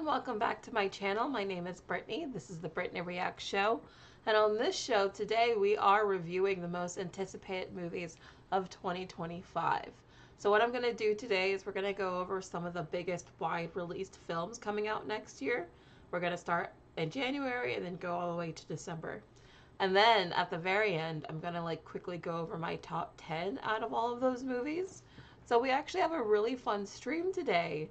everyone, welcome back to my channel. My name is Brittney. This is the Brittney Reacs Show. And on this show today we are reviewing the most anticipated movies of 2025. So what I'm going to do today is we're going to go over some of the biggest wide released films coming out next year. We're going to start in January and then go all the way to December. And then at the very end, I'm going to quickly go over my top 10 out of all of those movies. So we actually have a really fun stream today.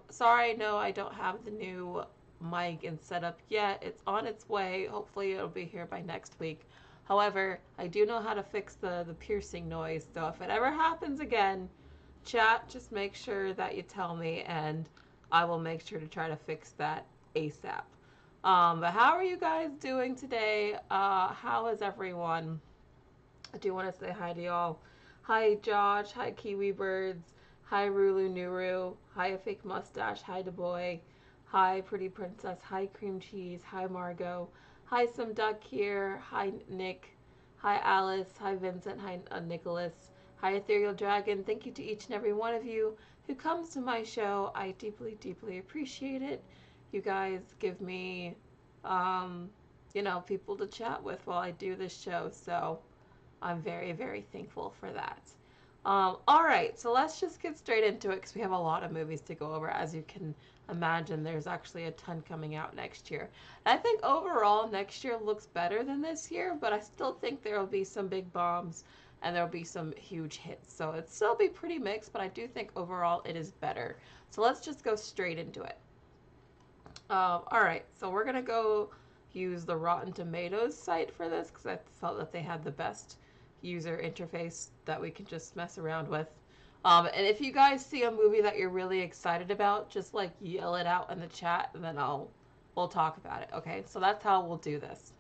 Sorry, no, I don't have the new mic and setup yet. It's on its way. Hopefully it'll be here by next week. However, I do know how to fix the piercing noise. So if it ever happens again, chat, just make sure that you tell me and I will make sure to try to fix that ASAP. But how are you guys doing today? How is everyone? I do want to say hi to y'all. Hi, Josh. Hi, Kiwi Birds. Hi, Rulu Nuru. Hi, A Fake Mustache. Hi, DeBoy. Hi, Pretty Princess. Hi, Cream Cheese. Hi, Margot. Hi, Some Duck here. Hi, Nick. Hi, Alice. Hi, Vincent. Hi, Nicholas. Hi, Ethereal Dragon. Thank you to each and every one of you who comes to my show. I deeply, deeply appreciate it. You guys give me, people to chat with while I do this show. So I'm very, very thankful for that. Alright, so let's just get straight into it because we have a lot of movies to go over. As you can imagine, there's actually a ton coming out next year. And I think overall next year looks better than this year, but I still think there will be some big bombs and there will be some huge hits. So it'll still be pretty mixed, but I do think overall it is better. So let's just go straight into it. Alright, so we're going to go use the Rotten Tomatoes site for this because I felt that they had the best user interface that we can just mess around with. And if you guys see a movie that you're really excited about, just yell it out in the chat and then we'll talk about it. Okay, so that's how we'll do this.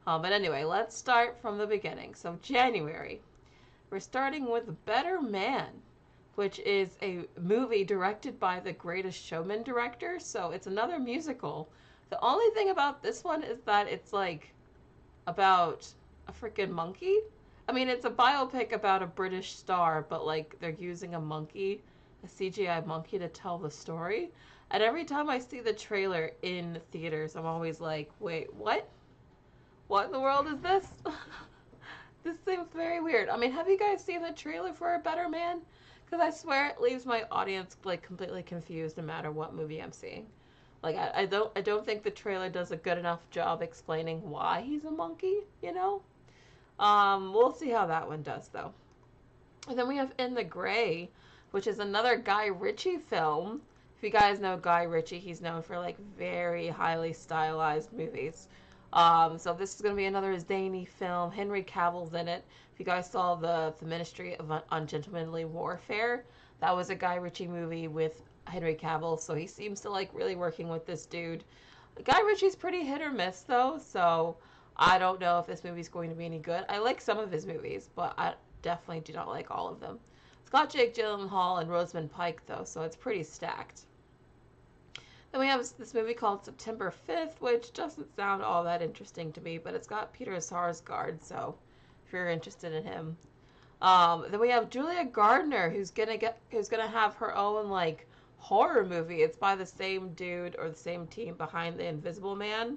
But anyway, let's start from the beginning. So January, we're starting with Better Man, which is a movie directed by the Greatest Showman director. So it's another musical. The only thing about this one is that it's about a freaking monkey. I mean, it's a biopic about a British star, but they're using a monkey, a CGI monkey, to tell the story. And every time I see the trailer in theaters, I'm always like, wait, what? What in the world is this? This seems very weird. I mean, have you guys seen the trailer for A Better Man? Because I swear it leaves my audience completely confused no matter what movie I'm seeing. I don't think the trailer does a good enough job explaining why he's a monkey, you know? We'll see how that one does, though. And then we have In the Gray, which is another Guy Ritchie film. If you guys know Guy Ritchie, he's known for, very highly stylized movies. So this is going to be another zany film. Henry Cavill's in it. If you guys saw the Ministry of Ungentlemanly Warfare, that was a Guy Ritchie movie with Henry Cavill, so he seems to really working with this dude. Guy Ritchie's pretty hit or miss, though, so I don't know if this movie's going to be any good. I like some of his movies, but I definitely do not like all of them. It's got Jake Gyllenhaal and Rosamund Pike, though, so it's pretty stacked. Then we have this movie called September 5th, which doesn't sound all that interesting to me, but it's got Peter Sarsgaard, so if you're interested in him. Then we have Julia Gardner, who's gonna have her own horror movie. It's by the same dude or the same team behind The Invisible Man.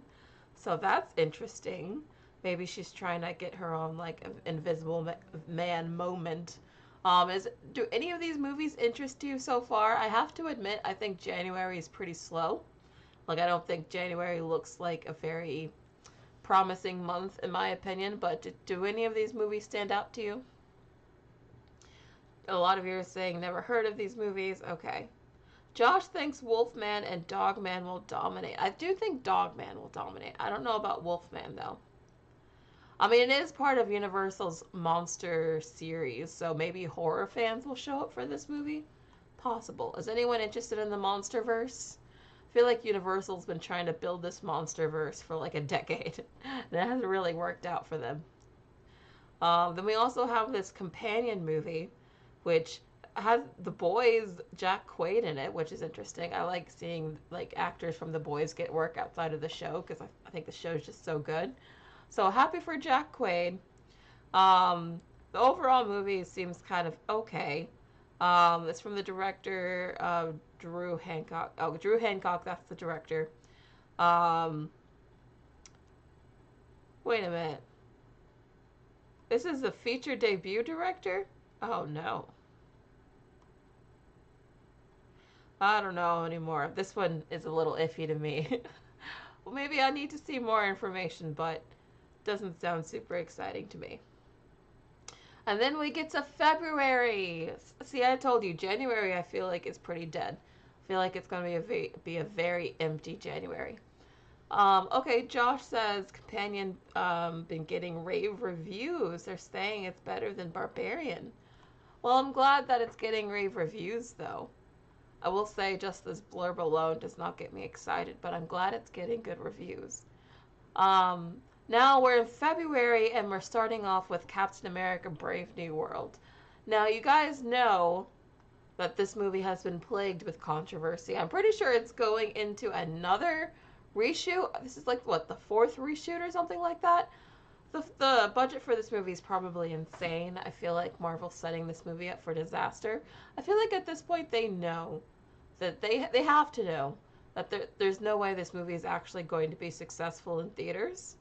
So that's interesting. Maybe she's trying to get her own Invisible Man moment. Do any of these movies interest you so far? I have to admit, I think January is pretty slow. I don't think January looks like a very promising month in my opinion, but do any of these movies stand out to you? A lot of you are saying never heard of these movies. Okay. Josh thinks Wolfman and Dogman will dominate. I do think Dogman will dominate. I don't know about Wolfman, though. I mean, it is part of Universal's monster series, so maybe horror fans will show up for this movie? Possible. Is anyone interested in the Monsterverse? I feel like Universal's been trying to build this Monsterverse for a decade, and it hasn't really worked out for them. Then we also have this companion movie, which has The Boys' Jack Quaid in it, which is interesting. I like seeing actors from The Boys get work outside of the show because I think the show is just so good. So happy for Jack Quaid. The overall movie seems kind of okay. It's from the director Drew Hancock. Oh, Drew Hancock, that's the director. Um, Wait a minute. This is the feature debut director? Oh no. I don't know anymore. This one is a little iffy to me. Well, maybe I need to see more information, but doesn't sound super exciting to me. And then we get to February. See, I told you, January I feel like is pretty dead. I feel like it's going to be a very empty January. Okay, Josh says Companion been getting rave reviews. They're saying it's better than Barbarian. Well, I'm glad that it's getting rave reviews, though. I will say just this blurb alone does not get me excited, but I'm glad it's getting good reviews. Um, Now we're in February and we're starting off with Captain America Brave New World. Now, you guys know that this movie has been plagued with controversy. I'm pretty sure it's going into another reshoot. This is like, what, the fourth reshoot or something like that? The budget for this movie is probably insane. I feel like Marvel's setting this movie up for disaster. I feel like at this point they know that they have to know that there's no way this movie is actually going to be successful in theaters.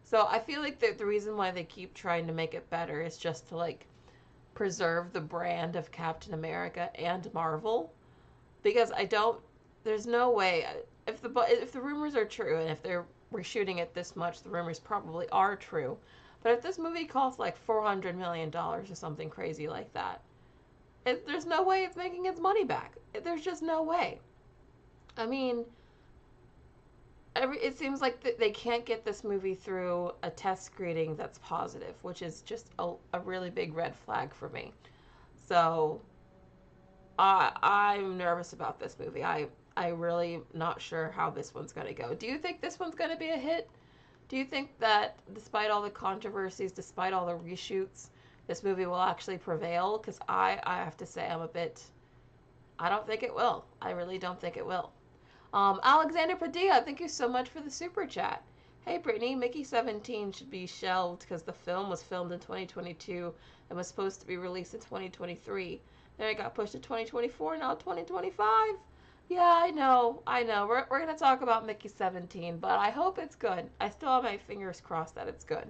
So I feel like the reason why they keep trying to make it better is just to like preserve the brand of Captain America and Marvel, because there's no way, if the rumors are true and if they're reshooting it this much, the rumors probably are true. But if this movie costs like $400 million or something crazy like that, there's no way it's making its money back. There's just no way. I mean, it seems like they can't get this movie through a test screening that's positive, which is just a really big red flag for me. So I'm nervous about this movie. I really not sure how this one's going to go. Do you think this one's going to be a hit? Do you think that despite all the controversies, despite all the reshoots, this movie will actually prevail? Because I have to say I don't think it will. I really don't think it will. Alexander Padilla, thank you so much for the super chat. Hey Brittany, Mickey 17 should be shelved because the film was filmed in 2022 and was supposed to be released in 2023. Then it got pushed to 2024, now 2025. Yeah, I know. We're going to talk about Mickey 17, but I hope it's good. I still have my fingers crossed that it's good.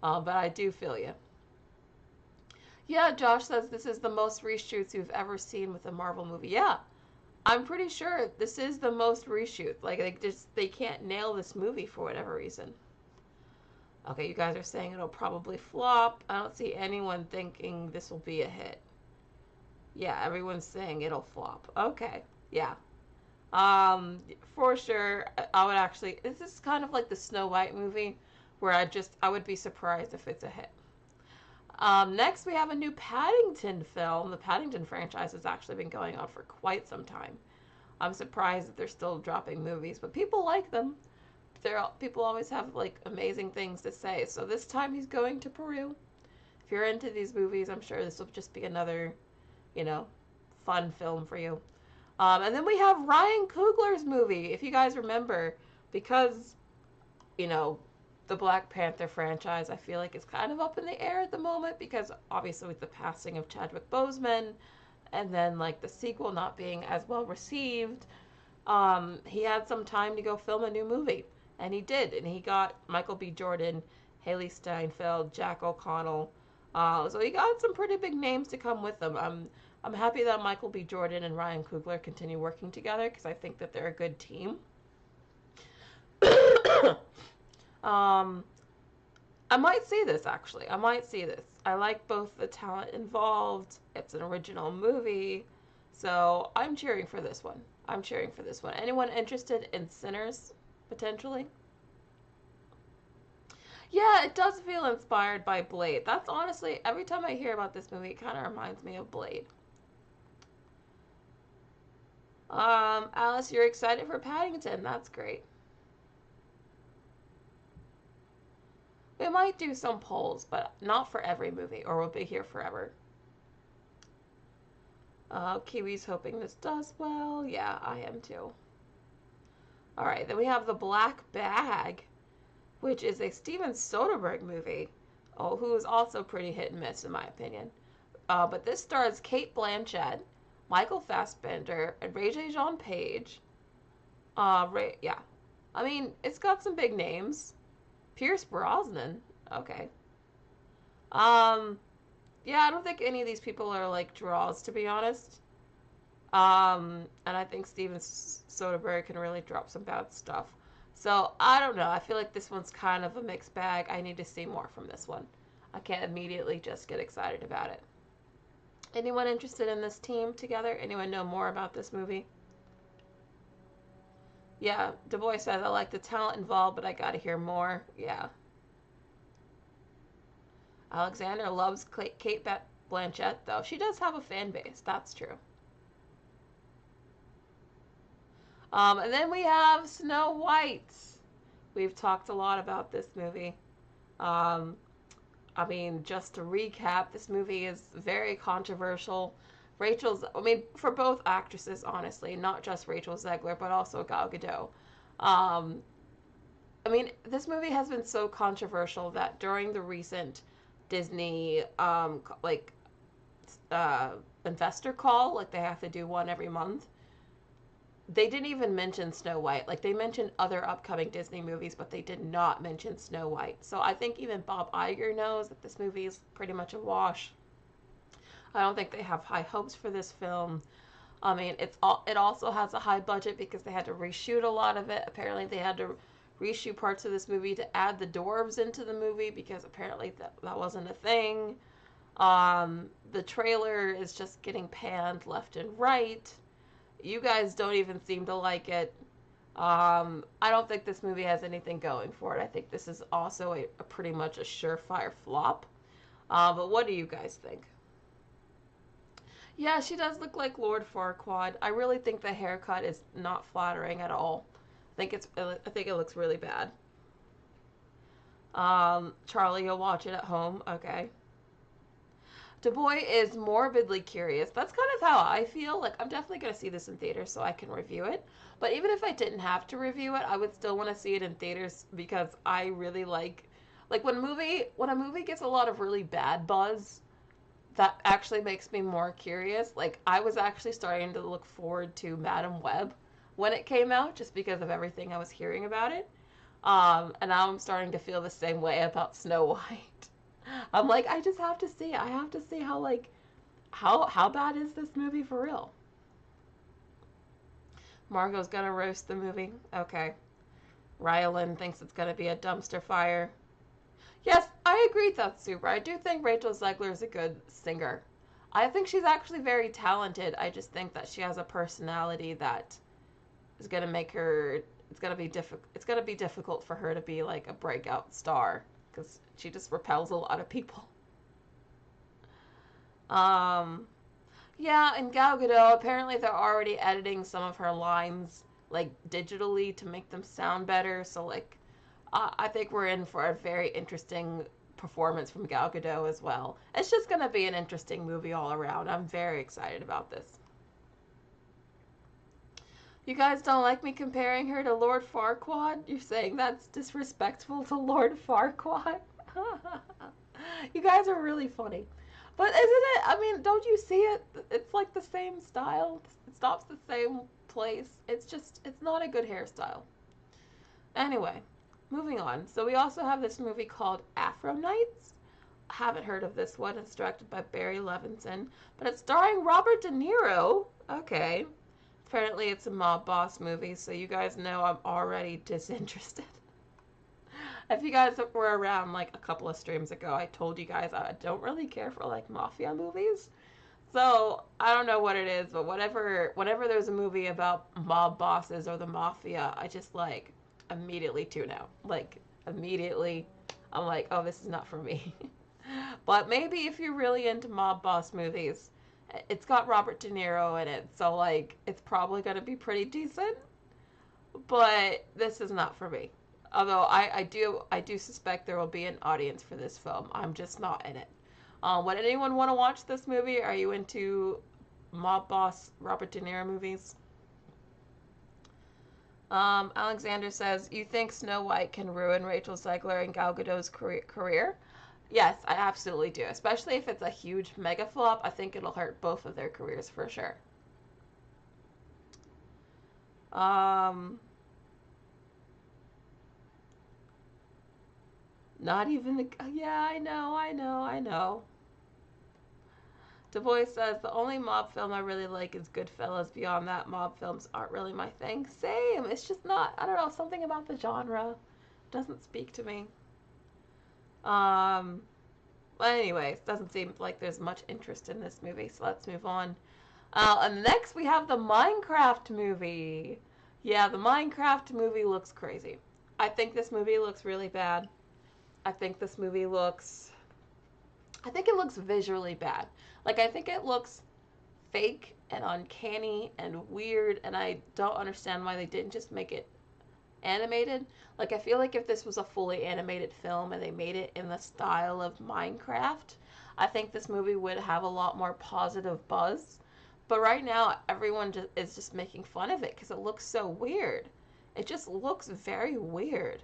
But I do feel you. Yeah, Josh says this is the most reshoots you've ever seen with a Marvel movie. Yeah, I'm pretty sure this is the most reshoots. Like, they can't nail this movie for whatever reason. Okay, you guys are saying it'll probably flop. I don't see anyone thinking this will be a hit. Yeah, everyone's saying it'll flop. Okay, yeah. For sure, I would actually... This is kind of like the Snow White movie, where I would be surprised if it's a hit. Next, we have a new Paddington film. The Paddington franchise has actually been going on for quite some time. I'm surprised that they're still dropping movies, but people like them. People always have like amazing things to say. So this time he's going to Peru. If you're into these movies, I'm sure this will just be another, fun film for you. And then we have Ryan Coogler's movie, if you guys remember, because, the Black Panther franchise, I feel like it's kind of up in the air at the moment because obviously with the passing of Chadwick Boseman and then like the sequel not being as well received, he had some time to go film a new movie. And he did. And he got Michael B. Jordan, Haley Steinfeld, Jack O'Connell. So he got some pretty big names to come with him. I'm happy that Michael B. Jordan and Ryan Coogler continue working together because I think that they're a good team. I might see this, actually. I might see this. I like both the talent involved. It's an original movie. So I'm cheering for this one. Anyone interested in Sinners, potentially? Yeah, it does feel inspired by Blade. That's honestly, every time I hear about this movie, it kind of reminds me of Blade. Alice, you're excited for Paddington. That's great. We might do some polls, but not for every movie, or we'll be here forever. Kiwi's hoping this does well. Yeah, I am too. Alright, then we have The Black Bag, which is a Steven Soderbergh movie, who is also pretty hit and miss in my opinion. But this stars Kate Blanchett, Michael Fassbender, and Regé-Jean Page. Yeah. I mean, it's got some big names. Pierce Brosnan. Okay. Um, yeah, I don't think any of these people are like draws, to be honest. And I think Steven Soderbergh can really drop some bad stuff. So I don't know. I feel like this one's kind of a mixed bag. I need to see more from this one. I can't immediately just get excited about it. Anyone interested in this team together? Anyone know more about this movie? Yeah, Du Bois says, I like the talent involved, but I gotta hear more. Yeah. Alexander loves Kate Blanchett, though. She does have a fan base. That's true. And then we have Snow White. We've talked a lot about this movie. Um, I mean, just to recap, this movie is very controversial. For both actresses, honestly, not just Rachel Zegler, but also Gal Gadot. Um, I mean, this movie has been so controversial that during the recent Disney, investor call, like they have to do one every month, they didn't even mention Snow White. Like, they mentioned other upcoming Disney movies, but they did not mention Snow White. So I think even Bob Iger knows that this movie is pretty much a wash. I don't think they have high hopes for this film. I mean, it also has a high budget because they had to reshoot a lot of it. Apparently, they had to reshoot parts of this movie to add the dwarves into the movie because apparently that wasn't a thing. The trailer is just getting panned left and right. You guys don't even seem to like it. I don't think this movie has anything going for it. I think this is also a pretty much a surefire flop. But what do you guys think? Yeah, she does look like Lord Farquaad. I really think the haircut is not flattering at all. I think it looks really bad. Charlie, you'll watch it at home. Okay. Du Bois is morbidly curious. That's kind of how I feel. Like, I'm definitely going to see this in theaters so I can review it. But even if I didn't have to review it, I would still want to see it in theaters because I really like when a movie gets a lot of really bad buzz, that actually makes me more curious. Like, I was actually starting to look forward to Madam Web when it came out just because of everything I was hearing about it. And now I'm starting to feel the same way about Snow White. I'm like, I just have to see. I have to see how bad is this movie for real? Margot's gonna roast the movie. Okay. Rylan thinks it's gonna be a dumpster fire. Yes, I agree with that, Super. I do think Rachel Zegler is a good singer. I think she's actually very talented. I just think that she has a personality that is gonna make her. It's gonna be difficult. It's gonna be difficult for her to be like a breakout star because she just repels a lot of people. Yeah, and Gal Gadot, apparently they're already editing some of her lines, like, digitally to make them sound better, so, like, I think we're in for a very interesting performance from Gal Gadot as well. It's just gonna be an interesting movie all around. I'm very excited about this. You guys don't like me comparing her to Lord Farquaad? You're saying that's disrespectful to Lord Farquaad? You guys are really funny. But isn't it? I mean, don't you see it? It's like the same style. It stops the same place. It's not a good hairstyle. Anyway, moving on. So we also have this movie called Afro Nights. I haven't heard of this one. It's directed by Barry Levinson, but it's starring Robert De Niro. Okay. Apparently it's a mob boss movie, so you guys know I'm already disinterested. If you guys were around like a couple of streams ago, I told you guys I don't really care for like mafia movies. So I don't know what it is, but whenever there's a movie about mob bosses or the mafia, I just like immediately tune out. Like immediately, I'm like, oh, this is not for me. But maybe if you're really into mob boss movies, it's got Robert De Niro in it, so like it's probably gonna be pretty decent. But this is not for me. Although I do suspect there will be an audience for this film. I'm just not in it. Would anyone want to watch this movie? Are you into mob boss Robert De Niro movies? Alexander says, you think Snow White can ruin Rachel Zegler and Gal Gadot's career? Yes, I absolutely do. Especially if it's a huge mega flop, I think it'll hurt both of their careers for sure. Um, Not even the. Yeah, I know. Du Bois says the only mob film I really like is Goodfellas. Beyond that, mob films aren't really my thing. Same. It's just not. I don't know. Something about the genre doesn't speak to me. Um. But anyways, doesn't seem like there's much interest in this movie. So let's move on. And next we have the Minecraft movie. Yeah, the Minecraft movie looks crazy. I think this movie looks really bad. I think this movie looks. I think it looks visually bad. Like, I think it looks fake and uncanny and weird, and I don't understand why they didn't just make it animated. Like, I feel like if this was a fully animated film and they made it in the style of Minecraft, I think this movie would have a lot more positive buzz. But right now, everyone is just making fun of it because it looks so weird. It just looks very weird.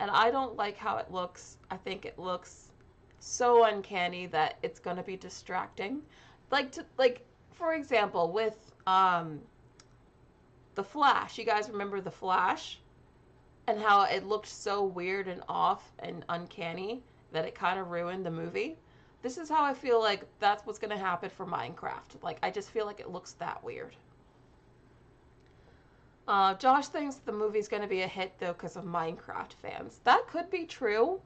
And I don't like how it looks. I think it looks so uncanny that it's going to be distracting. Like for example, with The Flash. You guys remember The Flash? And how it looked so weird and off and uncanny that it kind of ruined the movie. This is how I feel like that's what's going to happen for Minecraft. Like, I just feel like it looks that weird. Josh thinks the movie's going to be a hit, though, because of Minecraft fans. That could be true.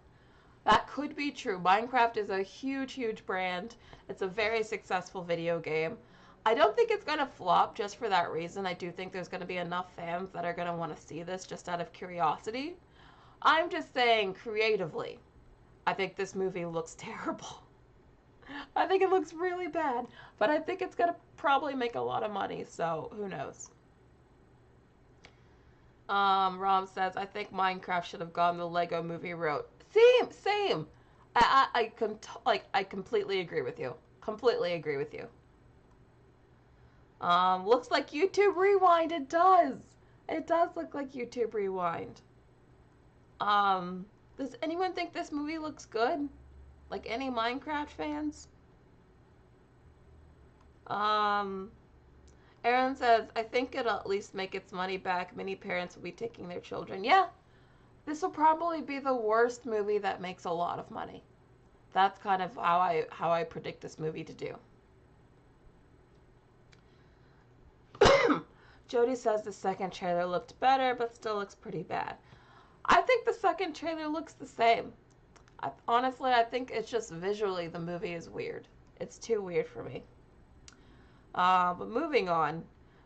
That could be true. Minecraft is a huge, huge brand. It's a very successful video game. I don't think it's going to flop just for that reason. I do think there's going to be enough fans that are going to want to see this just out of curiosity. I'm just saying, creatively, I think this movie looks terrible. I think it looks really bad, but I think it's going to probably make a lot of money, so who knows. Rom says, I think Minecraft should have gone the Lego movie route. Same. I completely agree with you. Completely agree with you. Looks like YouTube Rewind. It does. It does look like YouTube Rewind. Does anyone think this movie looks good? Like any Minecraft fans? Aaron says, I think it'll at least make its money back. Many parents will be taking their children. Yeah, this will probably be the worst movie that makes a lot of money. That's kind of how I predict this movie to do. Jody says the second trailer looked better, but still looks pretty bad. I think the second trailer looks the same. Honestly, I think it's just visually the movie is weird. It's too weird for me. But moving on.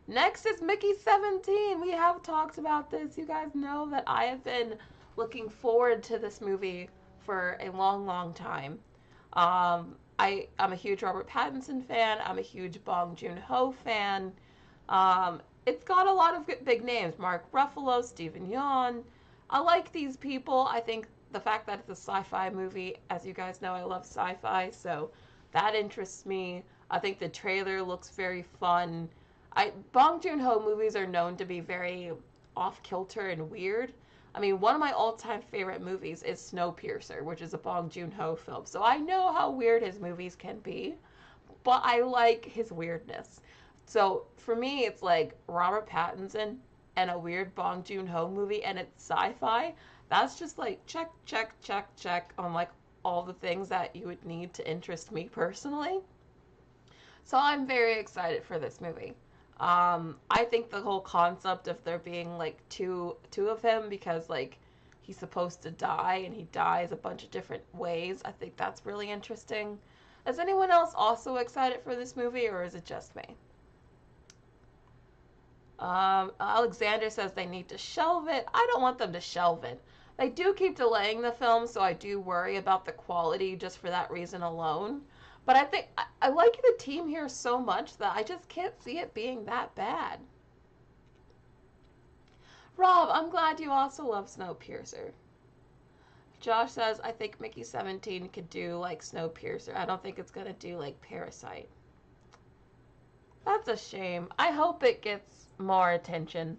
Next is Mickey 17. We have talked about this. You guys know that I have been looking forward to this movie for a long, long time. I'm a huge Robert Pattinson fan. I'm a huge Bong Joon-ho fan. It's got a lot of big names. Mark Ruffalo, Stephen Yeun. I like these people. I think the fact that it's a sci-fi movie, as you guys know, I love sci-fi, so that interests me. I think the trailer looks very fun. Bong Joon-ho movies are known to be very off-kilter and weird. I mean, one of my all-time favorite movies is Snowpiercer, which is a Bong Joon-ho film. So I know how weird his movies can be, but I like his weirdness. So for me, it's like Robert Pattinson and a weird Bong Joon-ho movie, and it's sci-fi. That's just like check, check, check, check on like all the things that you would need to interest me personally. So I'm very excited for this movie. I think the whole concept of there being like two of him, because like he's supposed to die and he dies a bunch of different ways. I think that's really interesting. Is anyone else also excited for this movie, or is it just me? Alexander says they need to shelve it. I don't want them to shelve it. They do keep delaying the film, so I do worry about the quality just for that reason alone. But I think I like the team here so much that I just can't see it being that bad. Rob, I'm glad you also love Snowpiercer. Josh says, I think Mickey 17 could do like Snowpiercer. I don't think it's going to do like Parasite. That's a shame. I hope it gets more attention.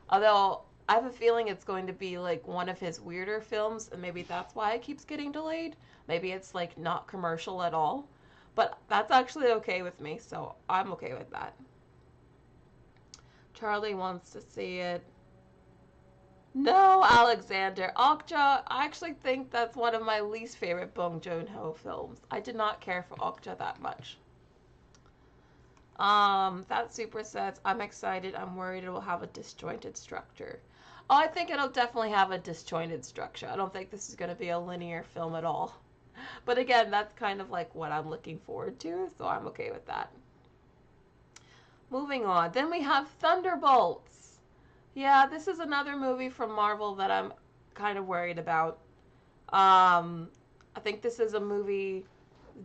Although I have a feeling it's going to be like one of his weirder films, and maybe that's why it keeps getting delayed. Maybe it's like not commercial at all. But that's actually okay with me, so I'm okay with that. Charlie wants to see it. No, Alexander. Okja, I actually think that's one of my least favorite Bong Joon-ho films. I did not care for Okja that much. That super says, I'm excited. I'm worried it will have a disjointed structure. Oh, I think it'll definitely have a disjointed structure. I don't think this is going to be a linear film at all. But again, that's kind of like what I'm looking forward to, so I'm okay with that. Moving on. Then we have Thunderbolts. Yeah, this is another movie from Marvel that I'm kind of worried about. I think this is a movie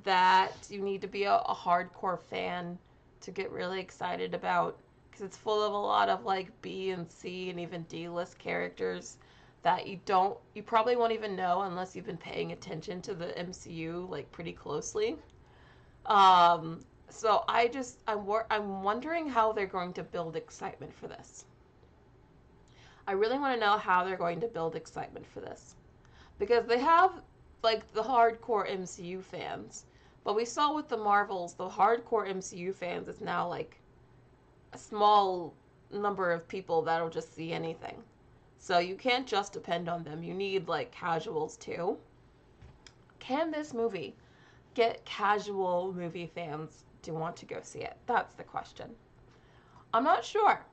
that you need to be a hardcore fan to get really excited about, because it's full of a lot of like B and C and even D-list characters that you probably won't even know unless you've been paying attention to the MCU like pretty closely. So I'm wondering how they're going to build excitement for this. I really want to know how they're going to build excitement for this, because they have like the hardcore MCU fans, but we saw with the Marvels, the hardcore MCU fans is now like a small number of people that'll just see anything. So you can't just depend on them. You need like casuals too. Can this movie get casual movie fans to want to go see it? That's the question. I'm not sure.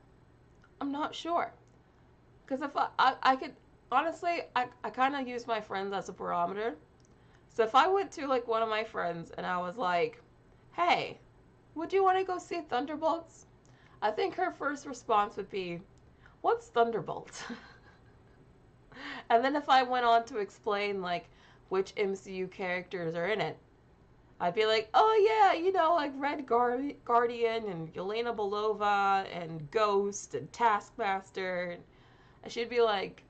I'm not sure. Because if I could, honestly, I kind of use my friends as a barometer. So if I went to like one of my friends and I was like, hey, would you want to go see Thunderbolts? I think her first response would be, what's Thunderbolts? And then if I went on to explain like which MCU characters are in it, I'd be like, oh yeah, you know, like Red Guardian and Yelena Belova and Ghost and Taskmaster. And she'd be like,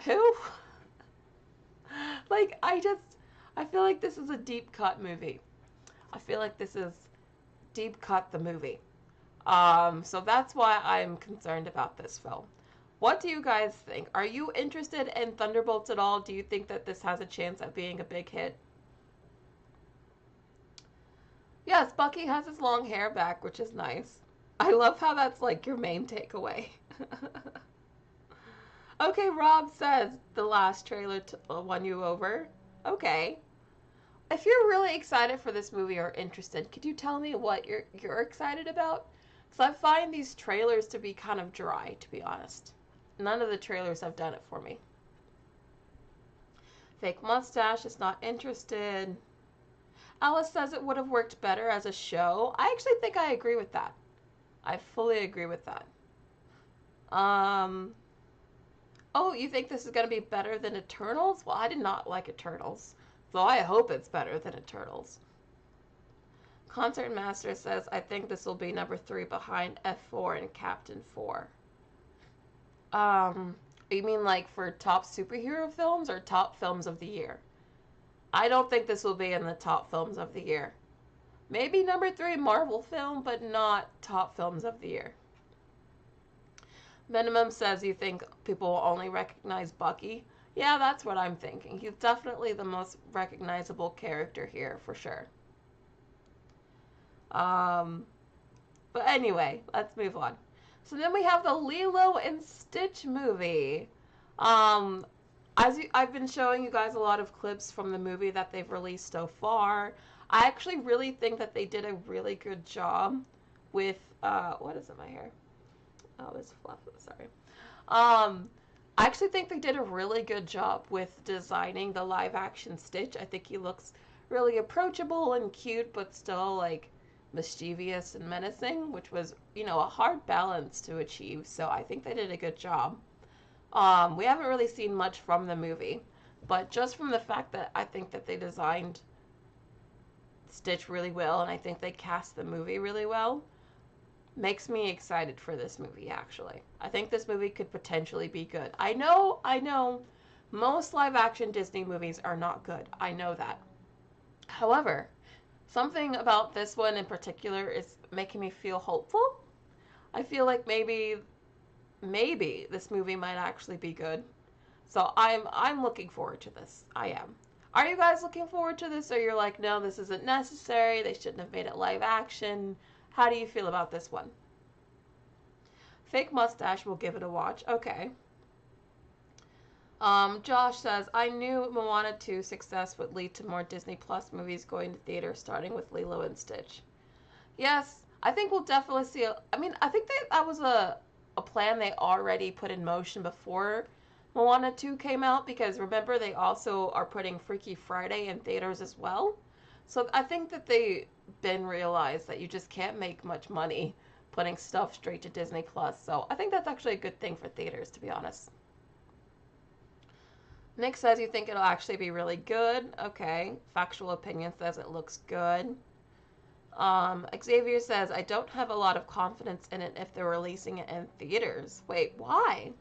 who? Like, I feel like this is a deep cut movie. I feel like this is deep cut the movie. So that's why I'm concerned about this film. What do you guys think? Are you interested in Thunderbolts at all? Do you think that this has a chance at being a big hit? Yes, Bucky has his long hair back, which is nice. I love how that's like your main takeaway. Okay, Rob says the last trailer won you over. Okay. If you're really excited for this movie or interested, could you tell me what you're excited about? Because I find these trailers to be kind of dry, to be honest. None of the trailers have done it for me. Fake mustache is not interested. Alice says it would have worked better as a show. I actually think I agree with that. I fully agree with that. Oh, you think this is going to be better than Eternals? Well, I did not like Eternals, so I hope it's better than Eternals. Concert Master says, I think this will be number 3 behind F4 and Captain 4. You mean like for top superhero films or top films of the year? I don't think this will be in the top films of the year. Maybe number 3 Marvel film, but not top films of the year. Minimum says you think people will only recognize Bucky. Yeah, that's what I'm thinking. He's definitely the most recognizable character here, for sure. But anyway, let's move on. So then we have the Lilo and Stitch movie. I've been showing you guys a lot of clips from the movie that they've released so far. I actually really think that they did a really good job with, what is in my hair? Oh, it's fluff, sorry. I actually think they did a really good job with designing the live action Stitch. I think he looks really approachable and cute, but still like mischievous and menacing, which was, a hard balance to achieve. So I think they did a good job. We haven't really seen much from the movie, but just from the fact that I think that they designed Stitch really well, and I think they cast the movie really well, makes me excited for this movie, actually. I think this movie could potentially be good. I know, most live-action Disney movies are not good. I know that. However, something about this one in particular is making me feel hopeful. I feel like maybe maybe this movie might actually be good. So I'm looking forward to this. I am. Are you guys looking forward to this, or you're like, no, this isn't necessary, they shouldn't have made it live action? How do you feel about this one? Fake mustache, we'll give it a watch. Okay. Josh says, I knew Moana 2 success would lead to more Disney Plus movies going to theaters, starting with Lilo and Stitch. Yes, I think we'll definitely see I think that was a plan they already put in motion before Moana 2 came out, because remember, they also are putting Freaky Friday in theaters as well. So I think that they been realized that you just can't make much money putting stuff straight to Disney Plus. So I think that's actually a good thing for theaters, to be honest. Nick says you think it'll actually be really good. Okay. Factual Opinion says it looks good. Xavier says, I don't have a lot of confidence in it if they're releasing it in theaters. Wait, why?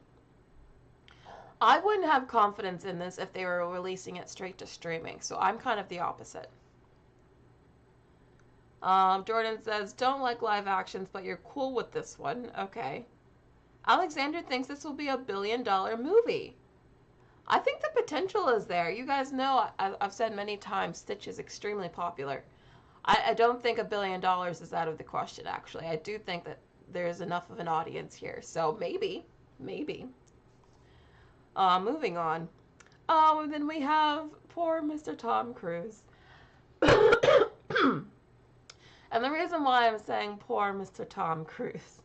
I wouldn't have confidence in this if they were releasing it straight to streaming, so I'm kind of the opposite. Jordan says, don't like live actions, but you're cool with this one. Okay. Alexander thinks this will be a $1 billion movie. I think the potential is there. You guys know, I've said many times, Stitch is extremely popular. I don't think $1 billion is out of the question, actually. I do think that there's enough of an audience here. So maybe. Moving on. Oh, and then we have poor Mr. Tom Cruise. And the reason why I'm saying poor Mr. Tom Cruise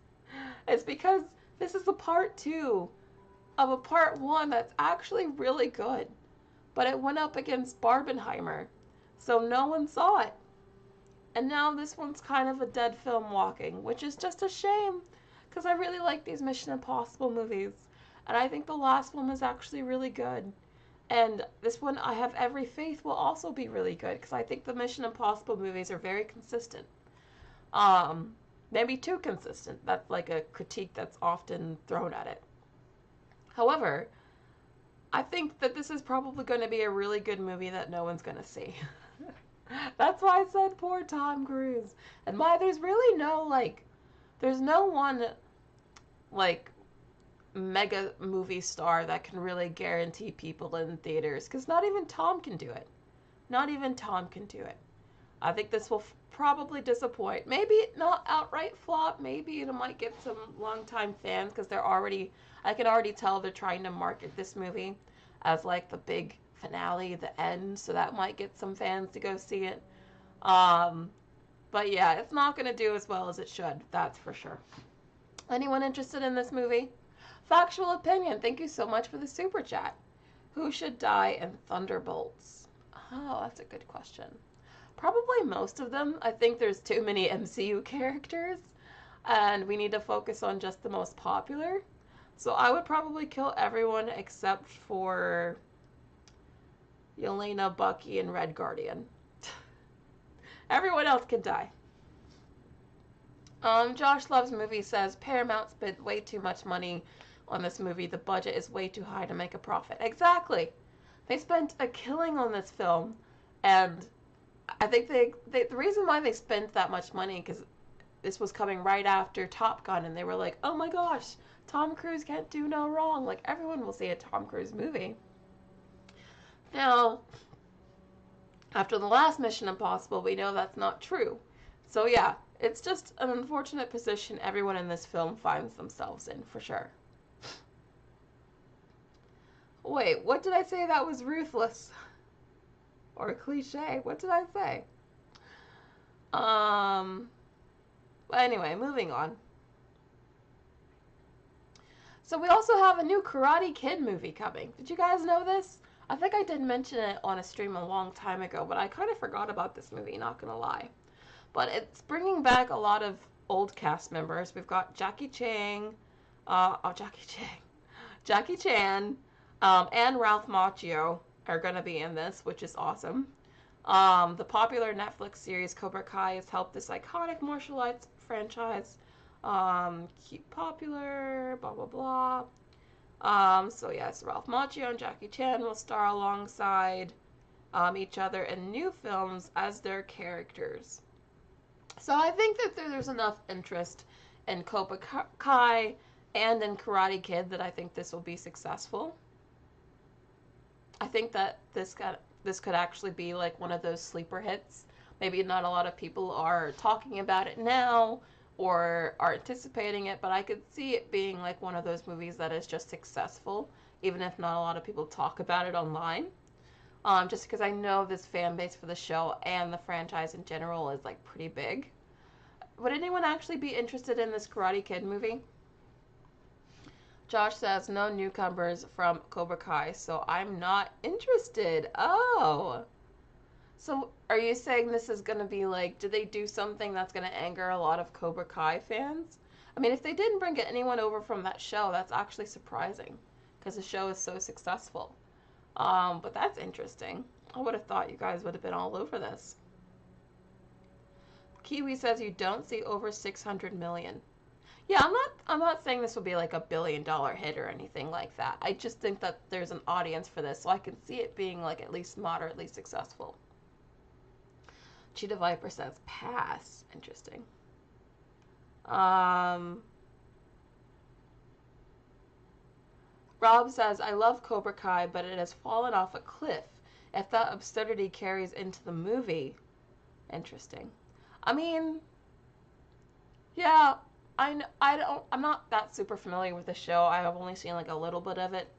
is because this is a part 2 of a part 1 that's actually really good. But it went up against Barbenheimer, so no one saw it. And now this one's kind of a dead film walking, which is just a shame, because I really like these Mission Impossible movies. And I think the last one was actually really good. And this one, I have every faith, will also be really good, because I think the Mission Impossible movies are very consistent. Maybe too consistent. That's like a critique that's often thrown at it. However, I think that this is probably going to be a really good movie that no one's going to see. That's why I said poor Tom Cruise. And why there's really no, there's no one, mega movie star that can really guarantee people in theaters, because not even Tom can do it. Not even Tom can do it. I think this will probably disappoint. Maybe not outright flop. Maybe it might get some longtime fans, because I can already tell they're trying to market this movie as the big finale, the end, so that might get some fans to go see it. But yeah, it's not going to do as well as it should, that's for sure. Anyone interested in this movie? Factual Opinion, thank you so much for the super chat. Who should die in Thunderbolts? Oh, that's a good question. Probably most of them. I think there's too many MCU characters, and we need to focus on just the most popular. So I would probably kill everyone except for Yelena, Bucky, and Red Guardian. Everyone else can die. Josh Loves Movie says, Paramount spent way too much money on this movie. The budget is way too high to make a profit. Exactly. They spent a killing on this film, and I think the reason why they spent that much money, because this was coming right after Top Gun, and they were like, oh my gosh, Tom Cruise can't do no wrong. Everyone will see a Tom Cruise movie. Now, after the last Mission Impossible, we know that's not true. So yeah, it's just an unfortunate position everyone in this film finds themselves in, for sure. Wait, what did I say that was ruthless? Or cliche? What did I say? Anyway, moving on. So we also have a new Karate Kid movie coming. Did you guys know this? I think I did mention it on a stream a long time ago, but I kind of forgot about this movie, not gonna lie. But it's bringing back a lot of old cast members. We've got Jackie Chan, and Ralph Macchio are gonna be in this, which is awesome. The popular Netflix series Cobra Kai has helped this iconic martial arts franchise keep popular, blah blah blah. So yes, Ralph Macchio and Jackie Chan will star alongside each other in new films as their characters. So I think that there's enough interest in Cobra Kai and in Karate Kid that I think this will be successful. I think that this could actually be like one of those sleeper hits. Maybe not a lot of people are talking about it now or are anticipating it, but I could see it being like one of those movies that is just successful, even if not a lot of people talk about it online. Just because I know this fan base for the show and the franchise in general is like pretty big. Would anyone actually be interested in this Karate Kid movie? Josh says no newcomers from Cobra Kai, so I'm not interested. Oh. So are you saying this is going to be like, did they do something that's going to anger a lot of Cobra Kai fans? I mean, if they didn't bring anyone over from that show, that's actually surprising because the show is so successful. But that's interesting. I would have thought you guys would have been all over this. Kiwi says you don't see over 600 million. Yeah, I'm not saying this will be like $1 billion hit or anything like that. I just think that there's an audience for this, so I can see it being like at least moderately successful. Cheetah Viper says pass. Interesting. Rob says, I love Cobra Kai, but it has fallen off a cliff. If that absurdity carries into the movie. Interesting. I mean, yeah, I'm not that super familiar with the show. I have only seen like a little bit of it.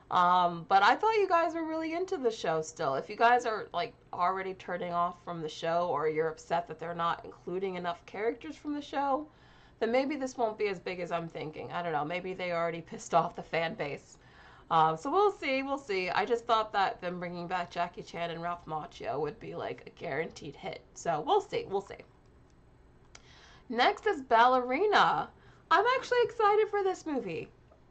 But I thought you guys were really into the show still. If you guys are like already turning off from the show or you're upset that they're not including enough characters from the show, then maybe this won't be as big as I'm thinking. I don't know. Maybe they already pissed off the fan base. So we'll see. I just thought that them bringing back Jackie Chan and Ralph Macchio would be like a guaranteed hit. So we'll see. Next is Ballerina. I'm actually excited for this movie.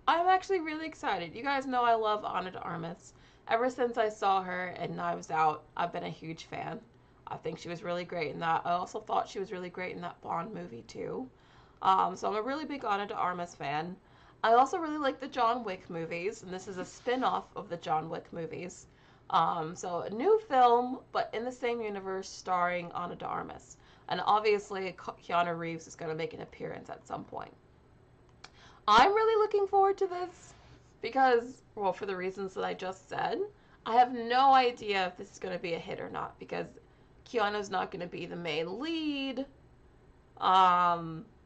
I'm actually really excited. You guys know I love Ana de Armas. Ever since I saw her in Knives Out, I've been a huge fan. I think she was really great in that. I also thought she was really great in that Bond movie too. So I'm a really big Ana de Armas fan. I also really like the John Wick movies, and this is a spin-off of the John Wick movies. So a new film, but in the same universe, starring Ana de Armas. And obviously, Keanu Reeves is going to make an appearance at some point. I'm really looking forward to this because, well, for the reasons that I just said, I have no idea if this is going to be a hit or not because Keanu's not going to be the main lead.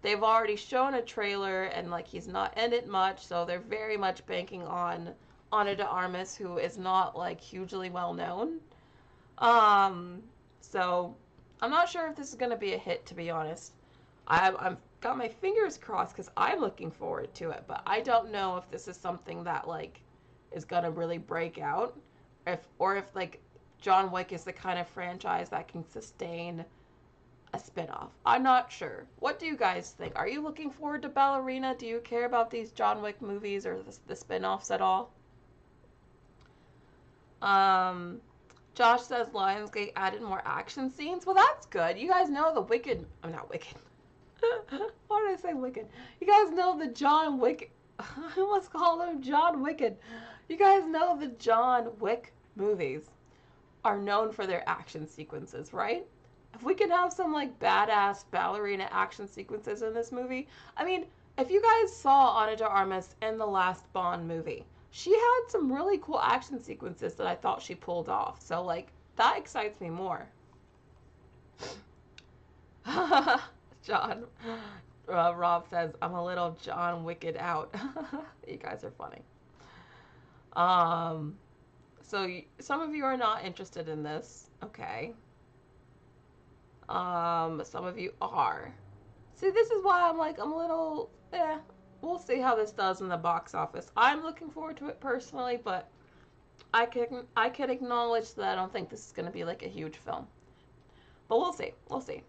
They've already shown a trailer and like he's not in it much, so they're very much banking on Ana de Armas, who is not like hugely well known. So I'm not sure if this is going to be a hit, to be honest. I've got my fingers crossed because I'm looking forward to it, but I don't know if this is something that like is gonna really break out, or if like John Wick is the kind of franchise that can sustain a spinoff. I'm not sure. What do you guys think? Are you looking forward to Ballerina? Do you care about these John Wick movies or the spinoffs at all? Josh says Lionsgate added more action scenes. Well, that's good. You guys know the Wicked. I'm not Wicked. Why did I say Wicked? You guys know the John Wick. I almost call him John Wicked. You guys know the John Wick movies are known for their action sequences, right? If we can have some like badass ballerina action sequences in this movie, I mean, if you guys saw Ana de Armas in the last Bond movie, she had some really cool action sequences that I thought she pulled off. So like that excites me more. John, Rob says, I'm a little John Wicked out. You guys are funny. So some of you are not interested in this. Okay. Some of you are. See, this is why I'm like, I'm a little, we'll see how this does in the box office. I'm looking forward to it personally, but I can acknowledge that I don't think this is going to be like a huge film. But we'll see.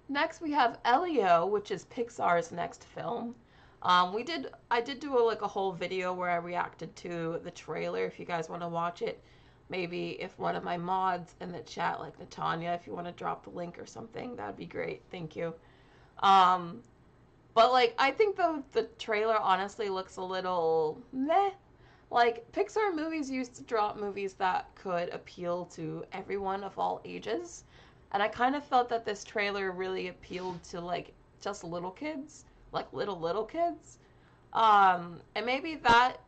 Next we have Elio, which is Pixar's next film. I did do a whole video where I reacted to the trailer. If you guys want to watch it, maybe if one of my mods in the chat, like Natanya, if you want to drop the link or something, that'd be great. Thank you. But like I think the trailer honestly looks a little meh. Like Pixar movies used to drop movies that could appeal to everyone of all ages. And I kind of felt that this trailer really appealed to like just little kids. like little kids. And maybe that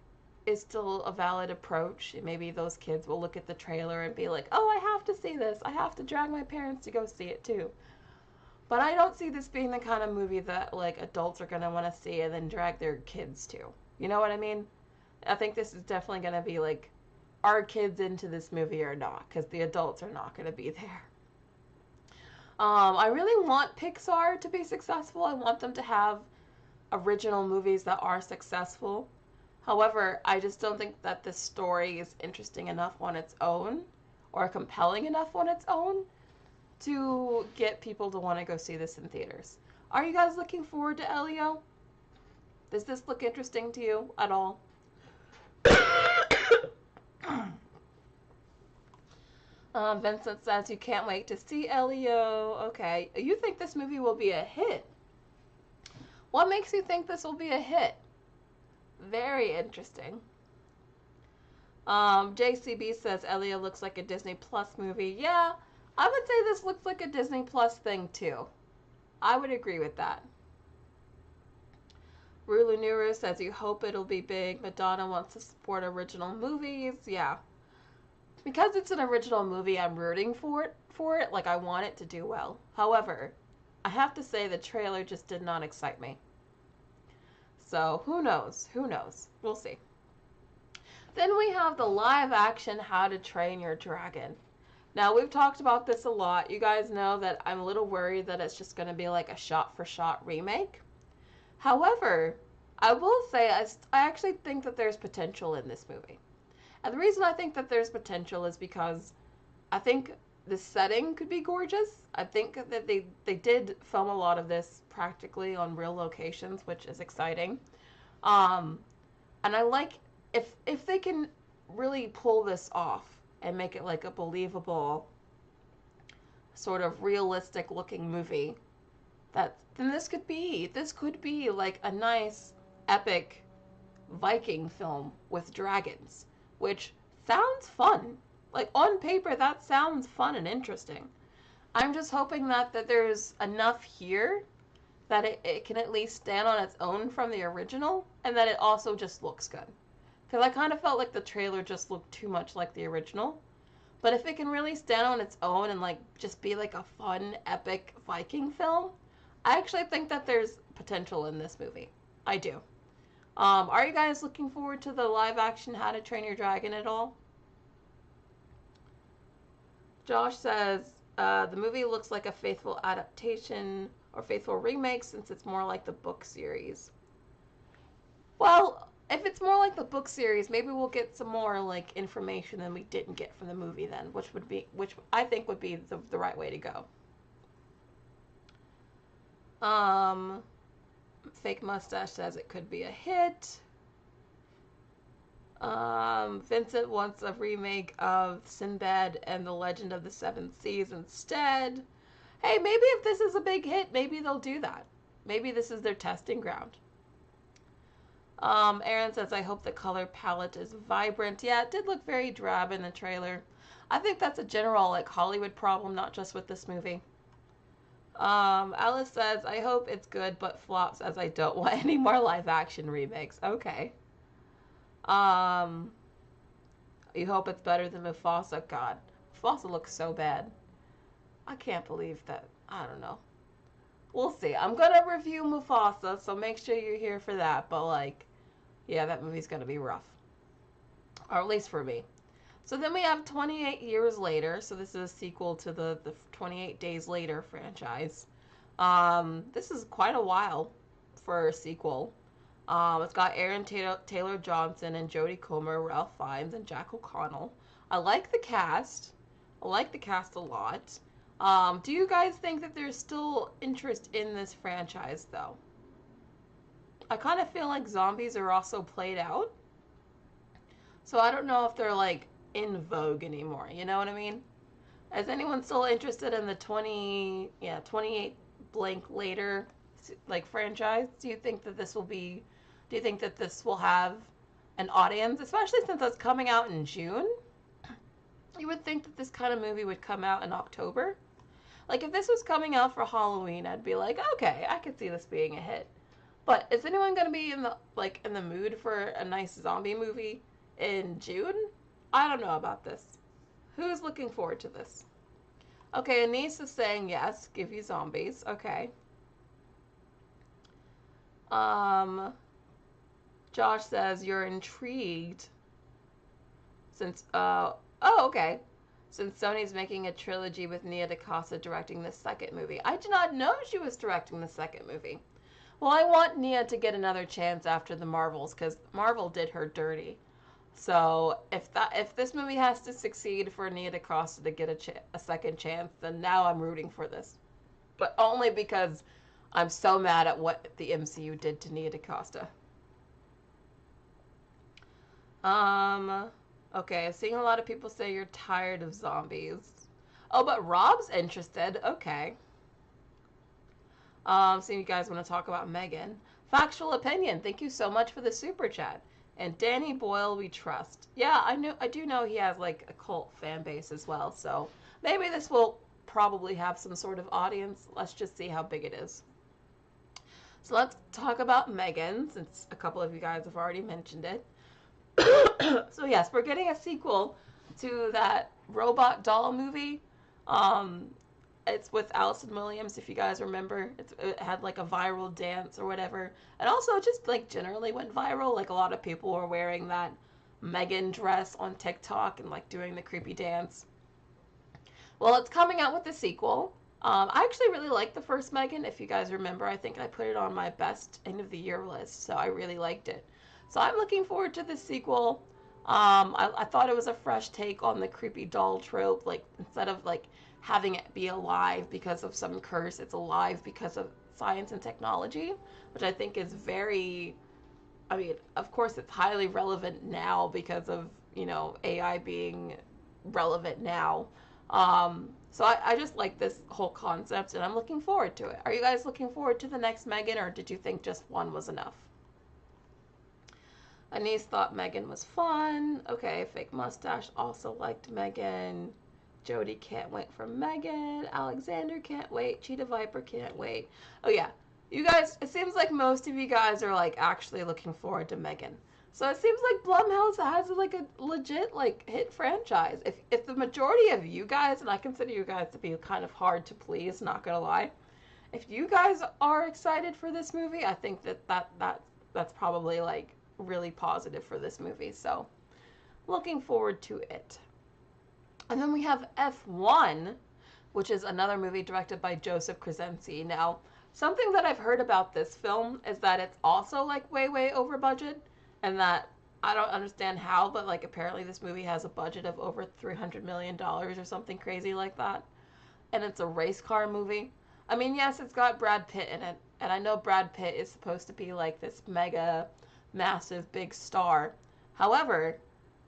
is still a valid approach. And maybe those kids will look at the trailer and be like, oh, I have to see this. I have to drag my parents to go see it too. But I don't see this being the kind of movie that like adults are going to want to see and then drag their kids to. You know what I mean? I think this is definitely going to be like, are kids into this movie or not? Because the adults are not going to be there. I really want Pixar to be successful. I want them to have original movies that are successful. However, I just don't think that this story is interesting enough on its own or compelling enough on its own to get people to want to go see this in theaters. Are you guys looking forward to Elio? Does this look interesting to you at all? Vincent says you can't wait to see Elio. Okay. You think this movie will be a hit? What makes you think this will be a hit? Very interesting. JCB says Elio looks like a Disney Plus movie. Yeah, I would say this looks like a Disney Plus thing too. I would agree with that. Rulunuru says you hope it'll be big. Madonna wants to support original movies. Yeah. Because it's an original movie, I'm rooting for it. Like, I want it to do well. However, I have to say the trailer just did not excite me. So, who knows? Who knows? We'll see. Then we have the live action How to Train Your Dragon. Now, we've talked about this a lot. You guys know that I'm a little worried that it's just going to be like a shot-for-shot remake. However, I will say I actually think that there's potential in this movie. And the reason I think that there's potential is because I think the setting could be gorgeous. I think that they did film a lot of this practically on real locations, which is exciting. And I like if they can really pull this off and make it like a believable, sort of realistic looking movie, then this could be like a nice epic Viking film with dragons, which sounds fun. Like, on paper, that sounds fun and interesting. I'm just hoping that there's enough here that it can at least stand on its own from the original, and that it also just looks good. Because I kind of felt like the trailer just looked too much like the original. But if it can really stand on its own and, like, just be like a fun, epic Viking film, I actually think that there's potential in this movie. I do. Are you guys looking forward to the live action How to Train Your Dragon at all? Josh says, the movie looks like a faithful adaptation or faithful remake since it's more like the book series. Well, if it's more like the book series, maybe we'll get some more like information than we didn't get from the movie then, which I think would be the right way to go. Fake Mustache says it could be a hit. Vincent wants a remake of Sinbad and the Legend of the Seven Seas instead. Hey, maybe if this is a big hit, maybe they'll do that. Maybe this is their testing ground. Aaron says, I hope the color palette is vibrant. Yeah, it did look very drab in the trailer. I think that's a general like Hollywood problem, not just with this movie. Alice says, I hope it's good, but flops as I don't want any more live action remakes. Okay. You hope it's better than Mufasa? God, Mufasa looks so bad. I can't believe that. I don't know. We'll see. I'm gonna review Mufasa, so make sure you're here for that. But like, yeah, that movie's gonna be rough. Or at least for me. So then we have 28 Years Later. So this is a sequel to the 28 Days Later franchise. This is quite a while for a sequel. It's got Aaron Taylor Johnson and Jodie Comer, Ralph Fiennes, and Jack O'Connell. I like the cast. I like the cast a lot. Do you guys think that there's still interest in this franchise, though? I kind of feel like zombies are also played out. So I don't know if they're, like, in vogue anymore. You know what I mean? Is anyone still interested in the 28 blank later, like, franchise? Do you think that this will have an audience? Especially since it's coming out in June? You would think that this kind of movie would come out in October. Like, if this was coming out for Halloween, I'd be like, okay, I could see this being a hit. But is anyone gonna be in the mood for a nice zombie movie in June? I don't know about this. Who's looking forward to this? Okay, Anise is saying yes, give you zombies. Okay. Josh says you're intrigued since oh, okay. Since Sony's making a trilogy with Nia DaCosta directing the second movie. I did not know she was directing the second movie. Well, I want Nia to get another chance after the Marvels, because Marvel did her dirty. So if this movie has to succeed for Nia DaCosta to get a second chance, then now I'm rooting for this. But only because I'm so mad at what the MCU did to Nia DaCosta. Okay, I'm seeing a lot of people say you're tired of zombies. Oh, but Rob's interested. Okay. So you guys want to talk about Megan. Factual opinion. Thank you so much for the super chat. And Danny Boyle, we trust. Yeah, I do know he has like a cult fan base as well. So maybe this will probably have some sort of audience. Let's just see how big it is. So let's talk about Megan, since a couple of you guys have already mentioned it. So yes, we're getting a sequel to that robot doll movie. It's with Allison Williams, if you guys remember. It had like a viral dance or whatever. And also it just like generally went viral. Like a lot of people were wearing that Megan dress on TikTok and like doing the creepy dance. Well, it's coming out with the sequel. I actually really liked the first Megan. If you guys remember, I think I put it on my best end of the year list. So I really liked it. So I'm looking forward to the sequel. I thought it was a fresh take on the creepy doll trope. Like instead of like having it be alive because of some curse, it's alive because of science and technology, which I think is very, I mean, of course it's highly relevant now because of, you know, AI being relevant now. So I just like this whole concept and I'm looking forward to it. Are you guys looking forward to the next Megan, or did you think just one was enough? Anise thought Megan was fun. Okay, fake mustache also liked Megan. Jody can't wait for Megan. Alexander can't wait. Cheetah Viper can't wait. Oh yeah, you guys, it seems like most of you guys are like actually looking forward to Megan. So it seems like Blumhouse has like a legit like hit franchise. If the majority of you guys, and I consider you guys to be kind of hard to please, not gonna lie, if you guys are excited for this movie, I think that's probably like really positive for this movie. So looking forward to it. And then we have F1, which is another movie directed by Joseph Krasinski. Now, something that I've heard about this film is that it's also like way, way over budget, and that I don't understand how, but like apparently this movie has a budget of over $300 million or something crazy like that. And it's a race car movie. I mean, yes, it's got Brad Pitt in it, and I know Brad Pitt is supposed to be like this mega, massive, big star. However,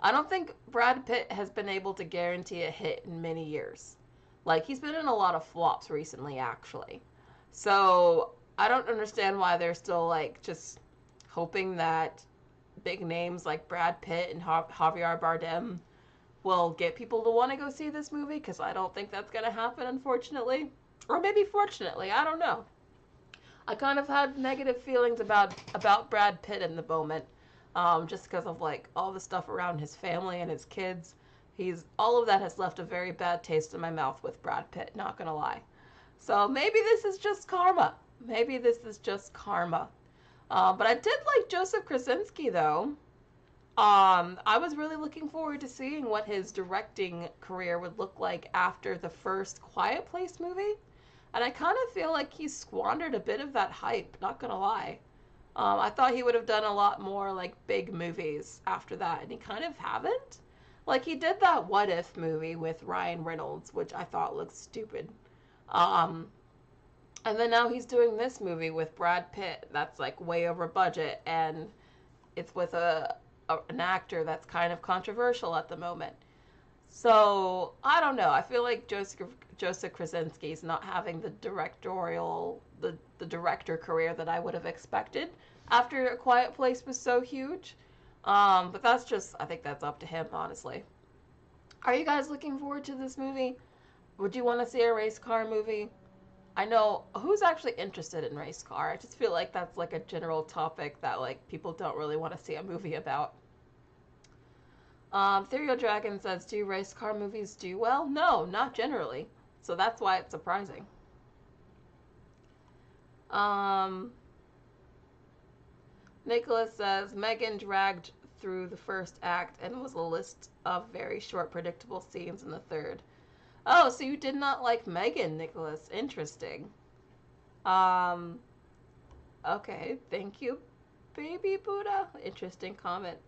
I don't think Brad Pitt has been able to guarantee a hit in many years. Like, he's been in a lot of flops recently, actually. So, I don't understand why they're still, like, just hoping that big names like Brad Pitt and Javier Bardem will get people to want to go see this movie, because I don't think that's going to happen, unfortunately. Or maybe fortunately, I don't know. I kind of had negative feelings about Brad Pitt in the moment. Just because of like all the stuff around his family and his kids. All of that has left a very bad taste in my mouth with Brad Pitt, not gonna lie. So maybe this is just karma. Maybe this is just karma. But I did like Joseph Krasinski though. I was really looking forward to seeing what his directing career would look like after the first Quiet Place movie. And I kind of feel like he squandered a bit of that hype, not gonna lie. I thought he would have done a lot more like big movies after that, and he kind of haven't. Like he did that What If movie with Ryan Reynolds, which I thought looked stupid. And then now he's doing this movie with Brad Pitt that's like way over budget, and it's with an actor that's kind of controversial at the moment. So I don't know. I feel like Joseph Krasinski is not having the the director career that I would have expected after A Quiet Place was so huge. But I think that's up to him, honestly. Are you guys looking forward to this movie? Would you want to see a race car movie? I know who's actually interested in race car. I just feel like that's like a general topic that like people don't really want to see a movie about. Ethereal Dragon says, do race car movies do well? No, not generally. So that's why it's surprising. Um, Nicholas says, Megan dragged through the first act and was a list of very short, predictable scenes in the third. Oh, so you did not like Megan, Nicholas. Interesting. Um, okay, thank you, Baby Buddha. Interesting comment.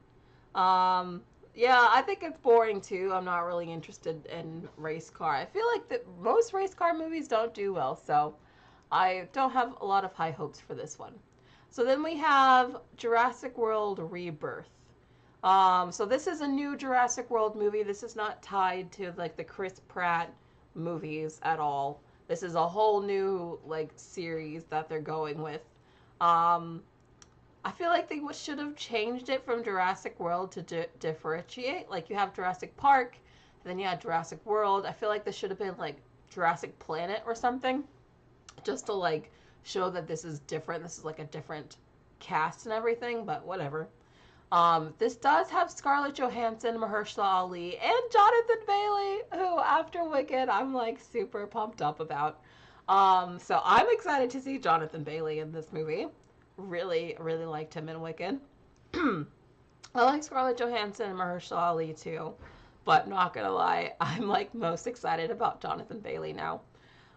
Um, yeah, I think it's boring too. I'm not really interested in race car. I feel like that most race car movies don't do well, so I don't have a lot of high hopes for this one. So then we have Jurassic World Rebirth. So this is a new Jurassic World movie. This is not tied to like the Chris Pratt movies at all. This is a whole new like series that they're going with. Um, I feel like they should have changed it from Jurassic World to differentiate. Like you have Jurassic Park, then you had Jurassic World. I feel like this should have been like Jurassic Planet or something, just to like show that this is different. This is like a different cast and everything, but whatever. This does have Scarlett Johansson, Mahershala Ali, and Jonathan Bailey, who after Wicked I'm like super pumped up about. So I'm excited to see Jonathan Bailey in this movie. Really, really liked him in Wicked. I like Scarlett Johansson and Mahershala Ali too, but not gonna lie, I'm like most excited about Jonathan Bailey now.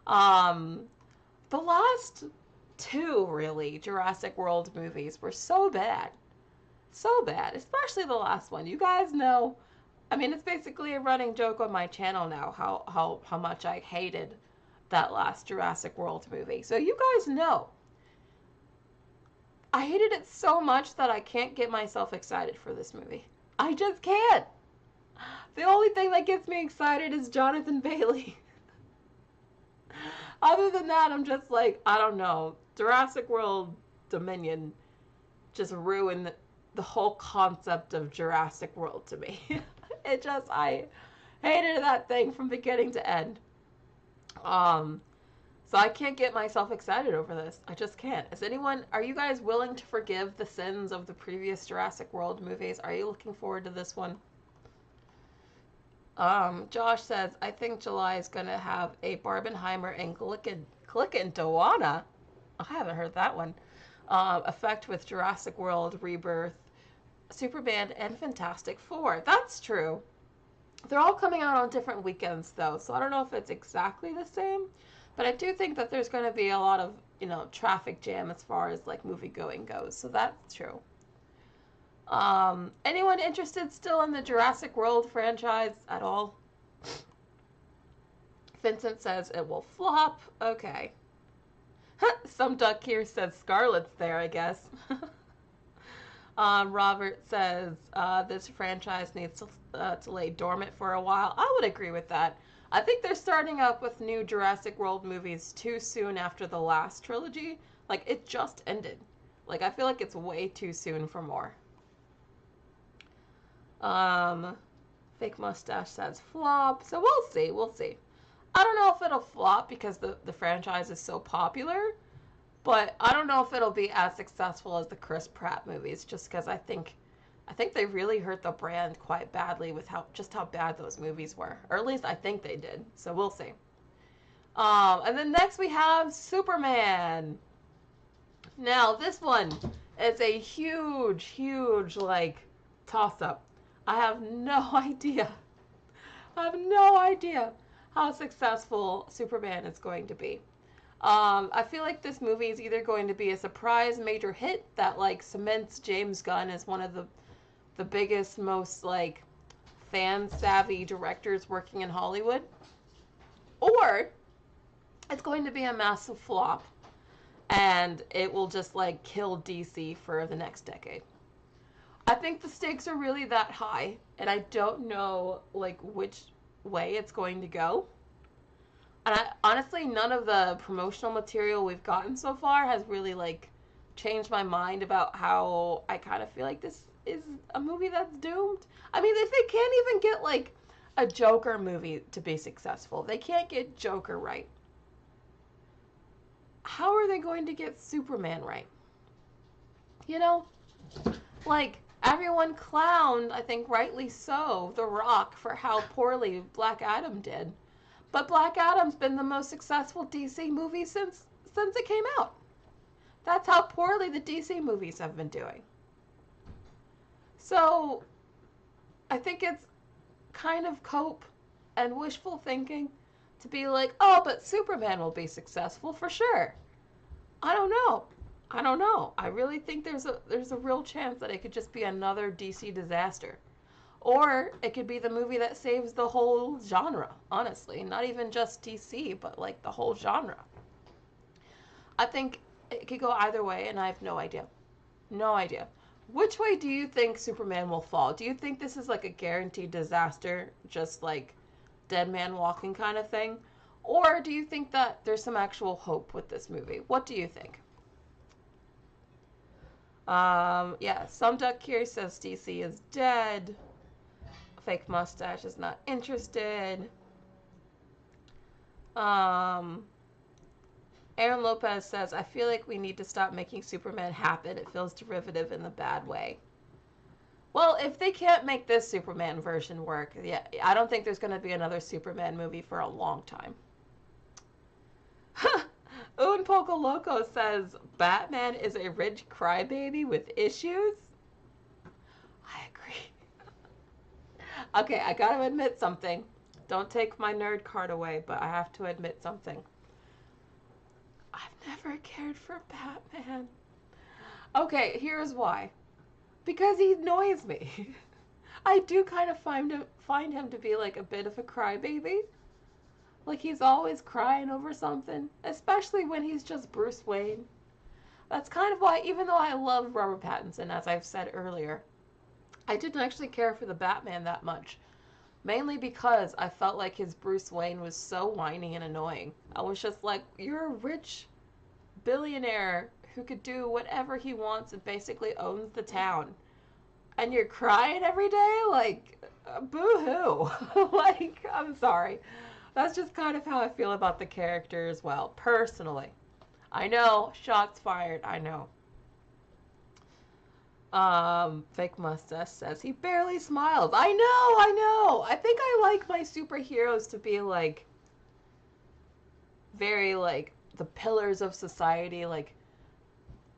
Um, the last two really Jurassic World movies were so bad. So bad, especially the last one. You guys know, I mean, it's basically a running joke on my channel now how much I hated that last Jurassic World movie. So you guys know. I hated it so much that I can't get myself excited for this movie. I just can't. The only thing that gets me excited is Jonathan Bailey. Other than that, I'm just like, I don't know. Jurassic World Dominion just ruined the whole concept of Jurassic World to me. I hated that thing from beginning to end. So I can't get myself excited over this. I just can't. Are you guys willing to forgive the sins of the previous Jurassic World movies? Are you looking forward to this one? Josh says, I think July is going to have a Barbenheimer and Glicken Doana. I haven't heard that one. Effect with Jurassic World Rebirth, Superman, and Fantastic Four. That's true. They're all coming out on different weekends, though, so I don't know if it's exactly the same. But I do think that there's going to be a lot of, traffic jam as far as, like, movie going goes. So that's true. Anyone interested still in the Jurassic World franchise at all? Vincent says it will flop. Okay. Some duck here says Scarlett's there, I guess. Robert says this franchise needs to lay dormant for a while. I would agree with that. I think they're starting up with new Jurassic World movies too soon after the last trilogy. Like, it just ended. Like, I feel like it's way too soon for more. Fake Mustache says flop. So we'll see. We'll see. I don't know if it'll flop because the franchise is so popular. But I don't know if it'll be as successful as the Chris Pratt movies, just because I think they really hurt the brand quite badly with how bad those movies were. Or at least I think they did. So we'll see. And then next we have Superman. Now this one is a huge, huge like toss-up. I have no idea. How successful Superman is going to be. I feel like this movie is either going to be a surprise major hit that like cements James Gunn as one of the biggest, most like fan savvy directors working in Hollywood, or it's going to be a massive flop and it will just like kill DC for the next decade. I think the stakes are really that high, and I don't know like which way it's going to go. And honestly, none of the promotional material we've gotten so far has really, like, changed my mind about how I kind of feel like this is a movie that's doomed. I mean, if they can't even get, like, a Joker movie to be successful, they can't get Joker right. how are they going to get Superman right? You know, like, everyone clowned, I think rightly so, The Rock for how poorly Black Adam did. But Black Adam's been the most successful DC movie since it came out. That's how poorly the DC movies have been doing. So, I think it's kind of cope and wishful thinking to be like, oh, but Superman will be successful for sure. I don't know. I don't know. I really think there's a real chance that it could just be another DC disaster. Or it could be the movie that saves the whole genre, honestly. Not even just DC, but like the whole genre. I think it could go either way, and I have no idea. No idea. Which way do you think Superman will fall? Do you think this is like a guaranteed disaster, just like Dead Man Walking kind of thing? Or do you think that there's some actual hope with this movie? What do you think? Yeah, some duck here says DC is dead. Fake mustache is not interested. Aaron Lopez says, I feel like we need to stop making Superman happen. It feels derivative in the bad way. Well, if they can't make this Superman version work, yeah, I don't think there's going to be another Superman movie for a long time. Un Poco Loco says, Batman is a rich crybaby with issues? I agree. Okay, I gotta admit something. Don't take my nerd card away, but I have to admit something. I've never cared for Batman. Okay, here's why. Because he annoys me. I do kind of find him to be like a bit of a crybaby. Like he's always crying over something, especially when he's just Bruce Wayne. That's kind of why, even though I love Robert Pattinson, as I've said earlier, I didn't actually care for the Batman that much. Mainly because I felt like his Bruce Wayne was so whiny and annoying. I was just like, you're a rich billionaire who could do whatever he wants and basically owns the town. And you're crying every day? Like, boo-hoo. Like, I'm sorry. That's just kind of how I feel about the character as well, personally. I know, shots fired, I know. Fake mustache says he barely smiles. I know. I think I like my superheroes to be like very like the pillars of society, like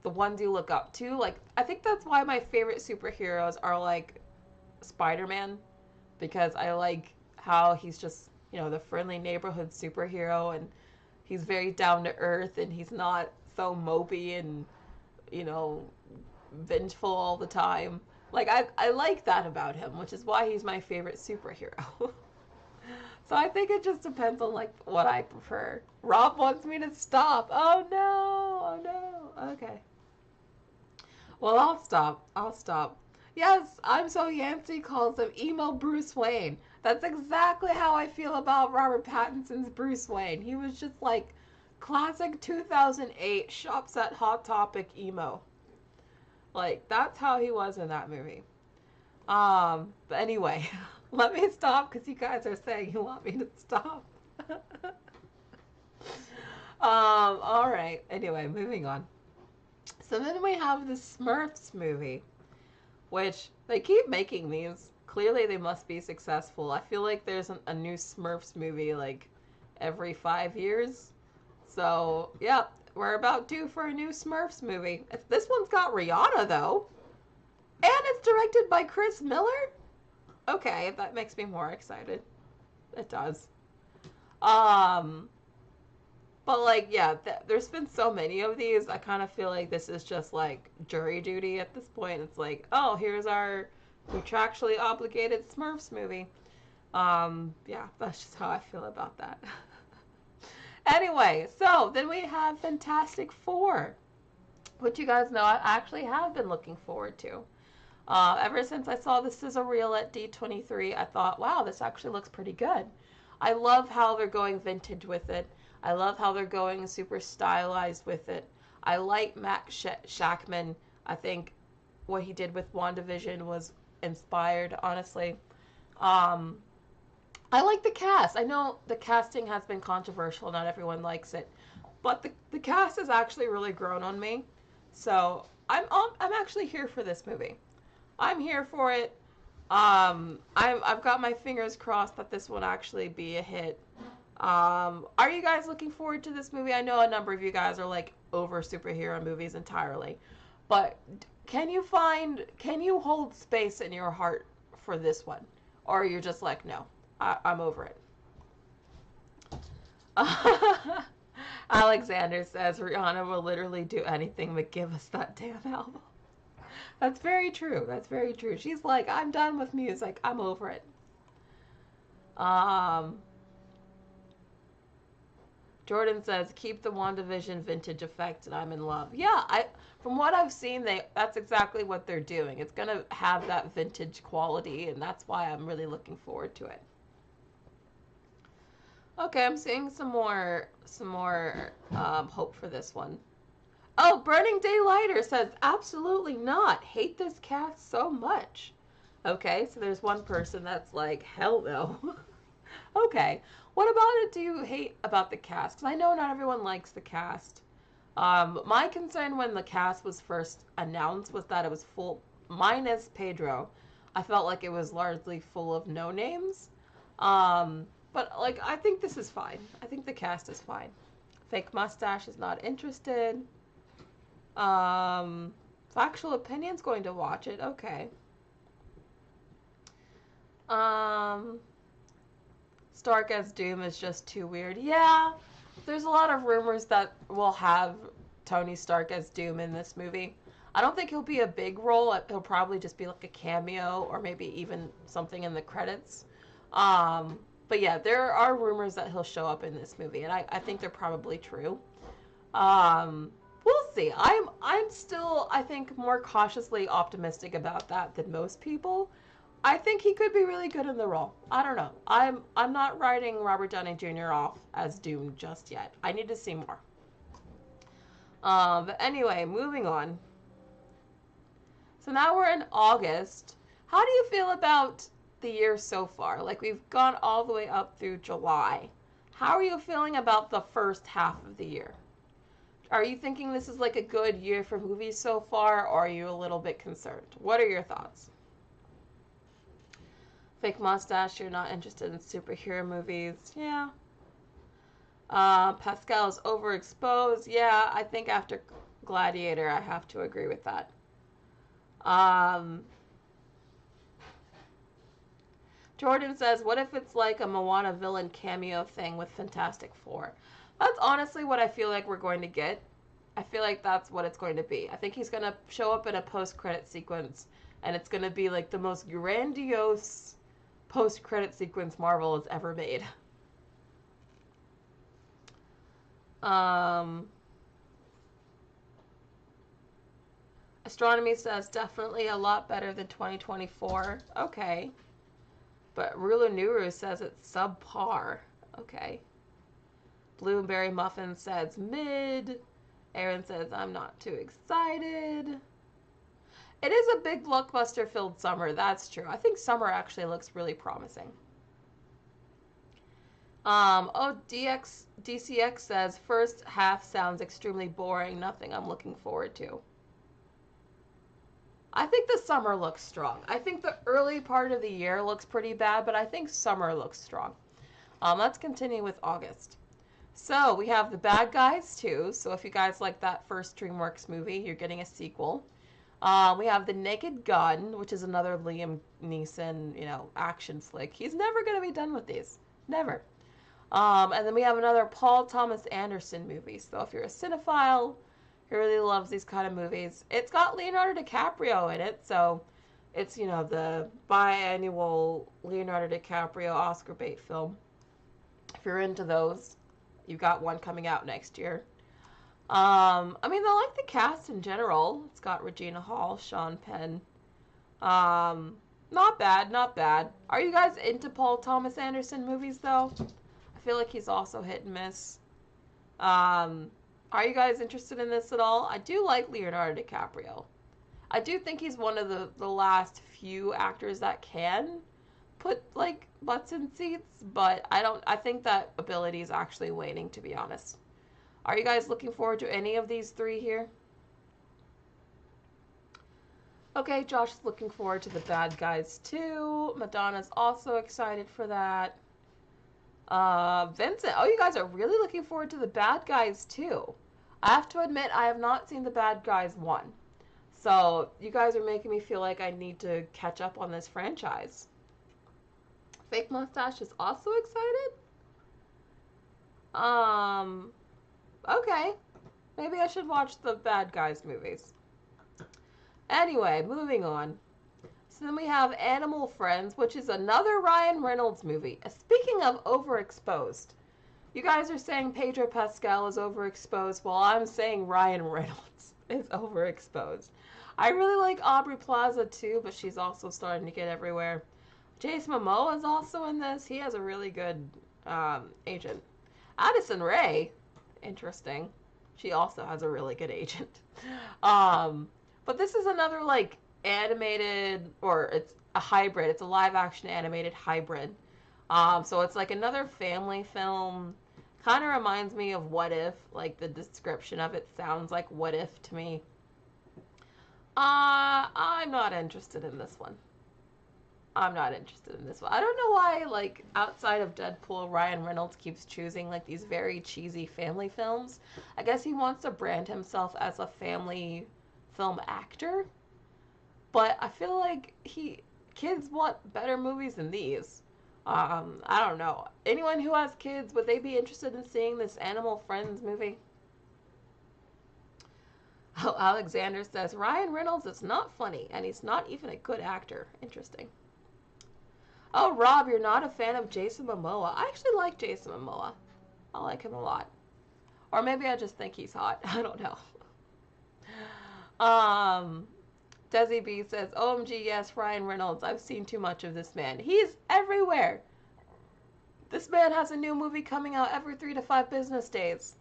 the ones you look up to. Like I think that's why my favorite superheroes are like Spider-Man, because I like how he's just, you know, the friendly neighborhood superhero, and he's very down to earth, and he's not so mopey and, you know, vengeful all the time. Like I like that about him, which is why he's my favorite superhero. So I think it just depends on like what I prefer. Rob wants me to stop. Oh no. Okay. Well, I'll stop. Yes, I'm So Yancey calls him emo Bruce Wayne. That's exactly how I feel about Robert Pattinson's Bruce Wayne. He was just like classic 2008 shops at Hot Topic emo. Like, that's how he was in that movie. But anyway, let me stop because you guys are saying you want me to stop. All right. Anyway, moving on. So then we have the Smurfs movie, which they keep making these. Clearly they must be successful. I feel like there's a new Smurfs movie like every 5 years. So, yeah, we're about due for a new Smurfs movie. This one's got Rihanna, though. And it's directed by Chris Miller? Okay, that makes me more excited. It does. But, like, yeah, there's been so many of these. I kind of feel like this is just, like, jury duty at this point. It's like, oh, here's our contractually obligated Smurfs movie. Yeah, that's just how I feel about that. Anyway, so then we have Fantastic Four, which you guys know I actually have been looking forward to. Ever since I saw the sizzle reel at D23, I thought, wow, this actually looks pretty good. I love how they're going vintage with it. I love how they're going super stylized with it. I like Matt Shackman. I think what he did with WandaVision was inspired, honestly. I like the cast. I know the casting has been controversial. Not everyone likes it. But the cast has actually really grown on me. So I'm actually here for this movie. I'm here for it. I've got my fingers crossed that this will actually be a hit. Are you guys looking forward to this movie? I know a number of you guys are like over superhero movies entirely, but can you hold space in your heart for this one, or you're just like, no, I'm over it. Alexander says Rihanna will literally do anything but give us that damn album. That's very true. That's very true. She's like, I'm done with music. I'm over it. Jordan says, keep the WandaVision vintage effect, and I'm in love. Yeah, from what I've seen, that's exactly what they're doing. It's gonna have that vintage quality, and that's why I'm really looking forward to it. Okay, I'm seeing some more hope for this one. Oh, Burning Daylighter says, absolutely not. Hate this cast so much. Okay, so there's one person that's like, hell no. Okay, what about it do you hate about the cast? Because I know not everyone likes the cast. My concern when the cast was first announced was that it was full, minus Pedro. I felt like it was largely full of no-names. But, like, I think this is fine. I think the cast is fine. Fake Mustache is not interested. Factual Opinion's going to watch it. Okay. Stark as Doom is just too weird. Yeah, there's a lot of rumors that we'll have Tony Stark as Doom in this movie. I don't think he'll be a big role. He'll probably just be like a cameo or maybe even something in the credits. But yeah, there are rumors that he'll show up in this movie, and I think they're probably true. We'll see. I'm still, I think, more cautiously optimistic about that than most people. I think he could be really good in the role. I don't know. I'm not writing Robert Downey Jr. off as Doom just yet. I need to see more. But anyway, moving on. So now we're in August. How do you feel about the year so far? Like, we've gone all the way up through July. How are you feeling about the first half of the year? Are you thinking this is like a good year for movies so far, or are you a little bit concerned? What are your thoughts? Fake Mustache, you're not interested in superhero movies. Yeah. Pascal's overexposed. Yeah, I think after Gladiator, I have to agree with that. Jordan says, what if it's like a Moana villain cameo thing with Fantastic Four? That's honestly what I feel like we're going to get. I feel like that's what it's going to be. I think he's going to show up in a post-credit sequence, and it's going to be like the most grandiose post-credit sequence Marvel has ever made. Astronomy says, definitely a lot better than 2024. Okay. But Rulanuru says it's subpar. Okay. Blueberry Muffin says mid. Aaron says, I'm not too excited. It is a big blockbuster-filled summer. That's true. I think summer actually looks really promising. DCX says, first half sounds extremely boring. Nothing I'm looking forward to. I think the summer looks strong. I think the early part of the year looks pretty bad, but I think summer looks strong. Let's continue with August. So we have The Bad Guys 2. So if you guys like that first DreamWorks movie, you're getting a sequel. We have The Naked Gun, which is another Liam Neeson, action flick. He's never going to be done with these. Never. And then we have another Paul Thomas Anderson movie. So if you're a cinephile who really loves these kind of movies, it's got Leonardo DiCaprio in it. So it's, the biannual Leonardo DiCaprio Oscar bait film. If you're into those, you've got one coming out next year. I like the cast in general. It's got Regina Hall, Sean Penn. Not bad, not bad. Are you guys into Paul Thomas Anderson movies, though? I feel like he's also hit and miss. Are you guys interested in this at all? I do like Leonardo DiCaprio. I do think he's one of the last few actors that can put, butts in seats, but I think that ability is actually waning, to be honest. Are you guys looking forward to any of these three here? Okay, Josh is looking forward to the bad guys too. Madonna's also excited for that. Vincent, oh, you guys are really looking forward to the bad guys too. I have to admit, I have not seen the bad guys 1. So, you guys are making me feel like I need to catch up on this franchise. Fake Mustache is also excited? Okay. Maybe I should watch the bad guys movies. Anyway, moving on. So then we have Animal Friends, which is another Ryan Reynolds movie. Speaking of overexposed, you guys are saying Pedro Pascal is overexposed, while I'm saying Ryan Reynolds is overexposed. I really like Aubrey Plaza too, but she's also starting to get everywhere. Jason Momoa is also in this. He has a really good agent. Addison Rae, interesting. She also has a really good agent. But this is another like animated, or it's a hybrid. It's a live action animated hybrid. So it's like another family film. Kind of reminds me of What If. Like the description of it sounds like What If to me. I'm not interested in this one. I don't know why, like, outside of Deadpool, Ryan Reynolds keeps choosing, like, these very cheesy family films. I guess he wants to brand himself as a family film actor. But I feel like kids want better movies than these. I don't know. Anyone who has kids, would they be interested in seeing this Animal Friends movie? Oh, Alexander says, Ryan Reynolds is not funny, and he's not even a good actor. Interesting. Oh, Rob, you're not a fan of Jason Momoa. I actually like Jason Momoa. I like him a lot. Or maybe I just think he's hot. I don't know. Desi B says, OMG, yes, Ryan Reynolds. I've seen too much of this man. He's everywhere. This man has a new movie coming out every 3 to 5 business days.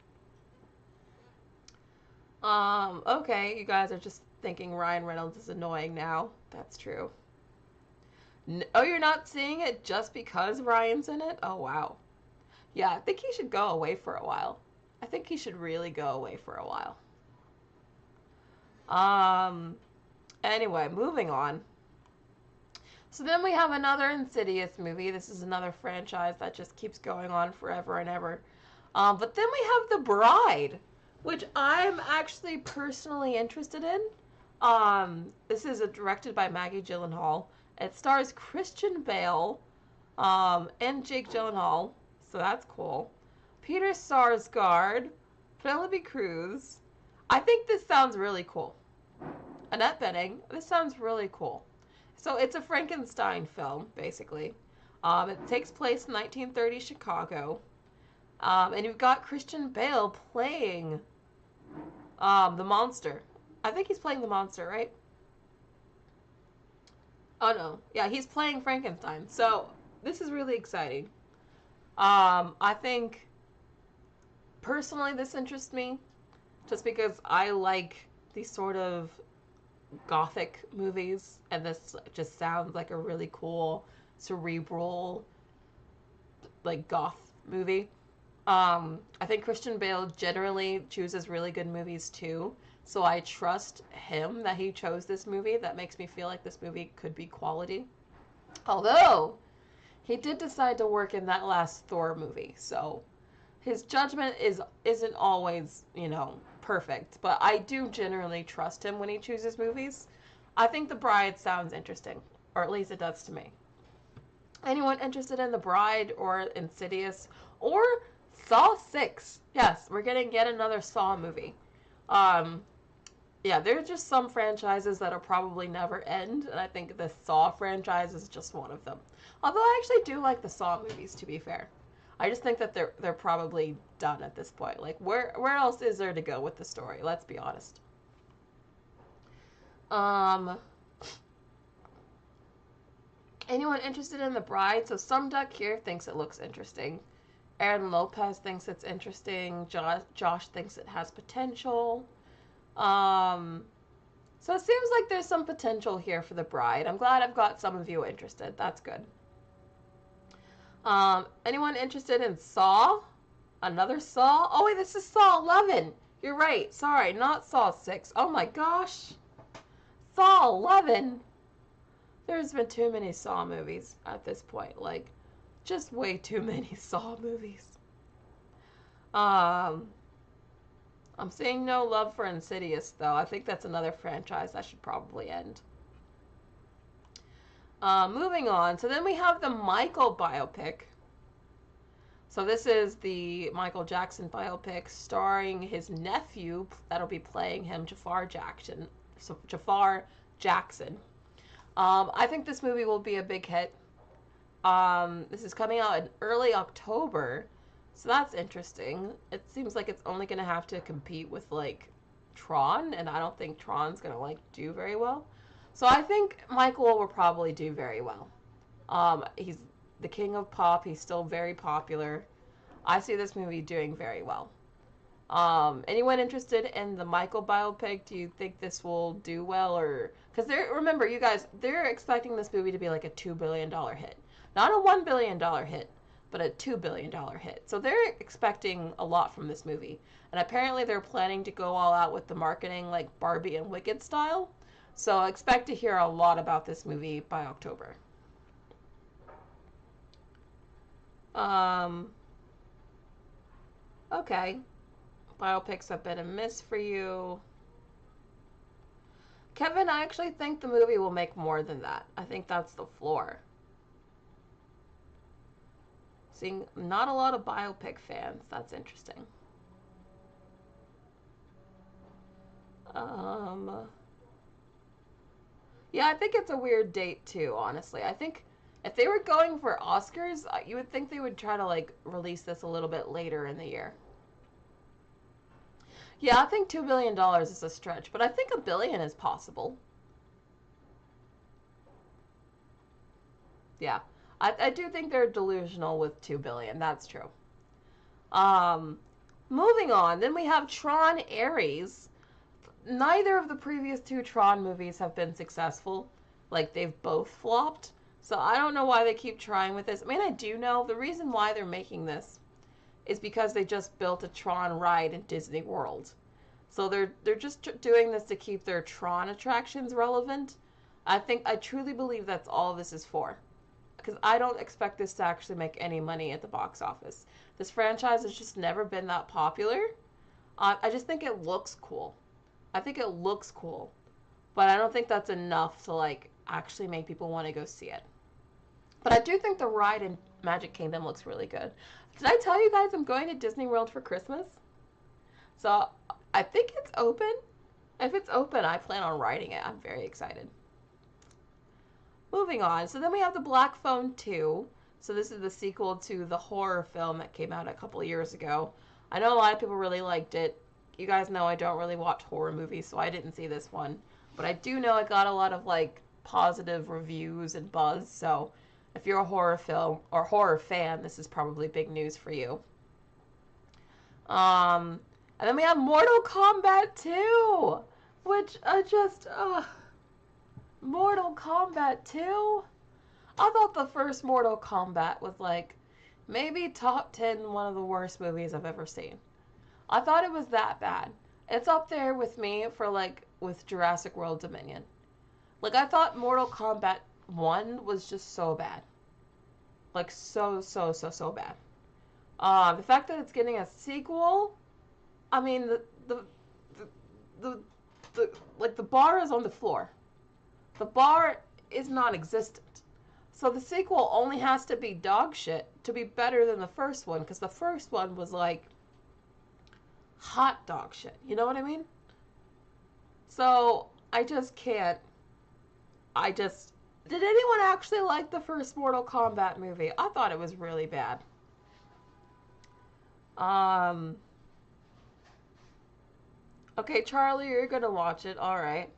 Okay, you guys are just thinking Ryan Reynolds is annoying now. That's true. Oh, you're not seeing it just because Ryan's in it? Oh, wow. Yeah, I think he should go away for a while. I think he should really go away for a while. Anyway, moving on. So then we have another Insidious movie. This is another franchise that just keeps going on forever and ever. But then we have The Bride, which I'm actually personally interested in. This is directed by Maggie Gyllenhaal. It stars Christian Bale and Jake Gyllenhaal, so that's cool. Peter Sarsgaard, Penelope Cruz. I think this sounds really cool. Annette Bening. This sounds really cool. So it's a Frankenstein film, basically. It takes place in 1930 Chicago. And you've got Christian Bale playing the monster. I think he's playing the monster, right? Oh no. Yeah, he's playing Frankenstein. So this is really exciting. I think personally this interests me just because I like these sort of gothic movies, and this just sounds like a really cool cerebral like goth movie. I think Christian Bale generally chooses really good movies too, so I trust him that he chose this movie. That makes me feel like this movie could be quality. Although, he did decide to work in that last Thor movie, so his judgment isn't always, perfect, but I do generally trust him when he chooses movies. I think The Bride sounds interesting, or at least it does to me. Anyone interested in The Bride or Insidious or Saw 6? Yes, we're getting yet another Saw movie. Yeah, there's just some franchises that'll probably never end, and I think the Saw franchise is just one of them. Although I actually do like the Saw movies, to be fair. I just think that they're probably done at this point. Like, where else is there to go with the story? Let's be honest. Anyone interested in The Bride? So some duck here thinks it looks interesting. Aaron Lopez thinks it's interesting. Josh thinks it has potential. So it seems like there's some potential here for The Bride. I'm glad I've got some of you interested. That's good. Anyone interested in Saw? Another Saw? Oh, wait, this is Saw 11. You're right. Sorry, not Saw 6. Oh my gosh. Saw 11. There's been too many Saw movies at this point. Like, just way too many Saw movies. Um, I'm seeing no love for Insidious, though. I think that's another franchise that should probably end. Moving on. So then we have the Michael biopic. So this is the Michael Jackson biopic starring his nephew that'll be playing him, Jafar Jackson. So Jafar Jackson. I think this movie will be a big hit. This is coming out in early October, so that's interesting. It seems like it's only going to have to compete with, like, Tron, and I don't think Tron's going to, like, do very well. So I think Michael will probably do very well. He's the king of pop. He's still very popular. I see this movie doing very well. Anyone interested in the Michael biopic? Do you think this will do well, or because remember, you guys, they're expecting this movie to be like a $2 billion hit, not a $1 billion hit, but a $2 billion hit. So they're expecting a lot from this movie, and apparently they're planning to go all out with the marketing, like Barbie and Wicked style. So expect to hear a lot about this movie by October. Okay. Biopics have been a miss for you. Kevin, I actually think the movie will make more than that. I think that's the floor. Seeing not a lot of biopic fans. That's interesting. Yeah, I think it's a weird date too, honestly. I think if they were going for Oscars, you would think they would try to, like, release this a little bit later in the year. Yeah, I think $2 billion is a stretch, but I think $1 billion is possible. Yeah, I do think they're delusional with $2 billion. That's true. Um, Moving on, then we have Tron Ares. Neither of the previous two Tron movies have been successful. Like, they've both flopped. So I don't know why they keep trying with this. I mean, I do know the reason why they're making this is because they just built a Tron ride in Disney World. So they're just doing this to keep their Tron attractions relevant. I truly believe that's all this is for. Because I don't expect this to actually make any money at the box office. This franchise has just never been that popular. I just think it looks cool. I think it looks cool. But I don't think that's enough to, like, actually make people want to go see it. But I do think the ride in Magic Kingdom looks really good. Did I tell you guys I'm going to Disney World for Christmas? So I think it's open. If it's open, I plan on riding it. I'm very excited. Moving on. So then we have the Black Phone 2. So this is the sequel to the horror film that came out a couple of years ago. I know a lot of people really liked it. You guys know I don't really watch horror movies, so I didn't see this one. But I do know it got a lot of, like, positive reviews and buzz, so if you're a horror film or horror fan, this is probably big news for you. And then we have Mortal Kombat 2, which I just, Mortal Kombat 2? I thought the first Mortal Kombat was, like, maybe top 10 one of the worst movies I've ever seen. I thought it was that bad. It's up there with me for, like, with Jurassic World Dominion. Like, I thought Mortal Kombat 1 was just so bad. Like, so bad. The fact that it's getting a sequel, I mean, like, the bar is on the floor. The bar is non-existent. So the sequel only has to be dog shit to be better than the first one, because the first one was, like, hot dog shit. You know what I mean? So, I just can't. Did anyone actually like the first Mortal Kombat movie? I thought it was really bad. Okay, Charlie, you're gonna watch it. Alright.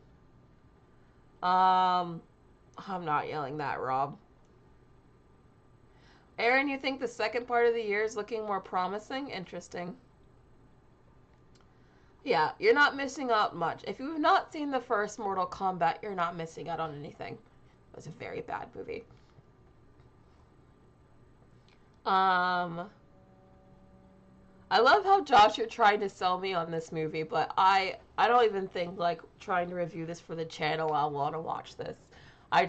I'm not yelling that, Rob. Aaron, you think the second part of the year is looking more promising? Interesting. Yeah, you're not missing out much. If you've not seen the first Mortal Kombat, you're not missing out on anything. It was a very bad movie. I love how Josh, you're trying to sell me on this movie, but I don't even think like trying to review this for the channel I'll want to watch this. I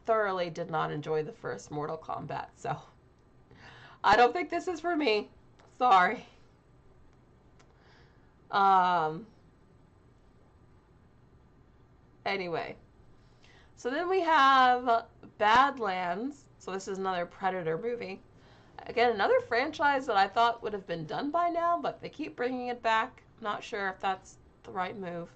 thoroughly did not enjoy the first Mortal Kombat, so I don't think this is for me. Sorry. Um. Anyway, so then we have Badlands. So this is another Predator movie. Again, another franchise that I thought would have been done by now, but they keep bringing it back. Not sure if that's the right move.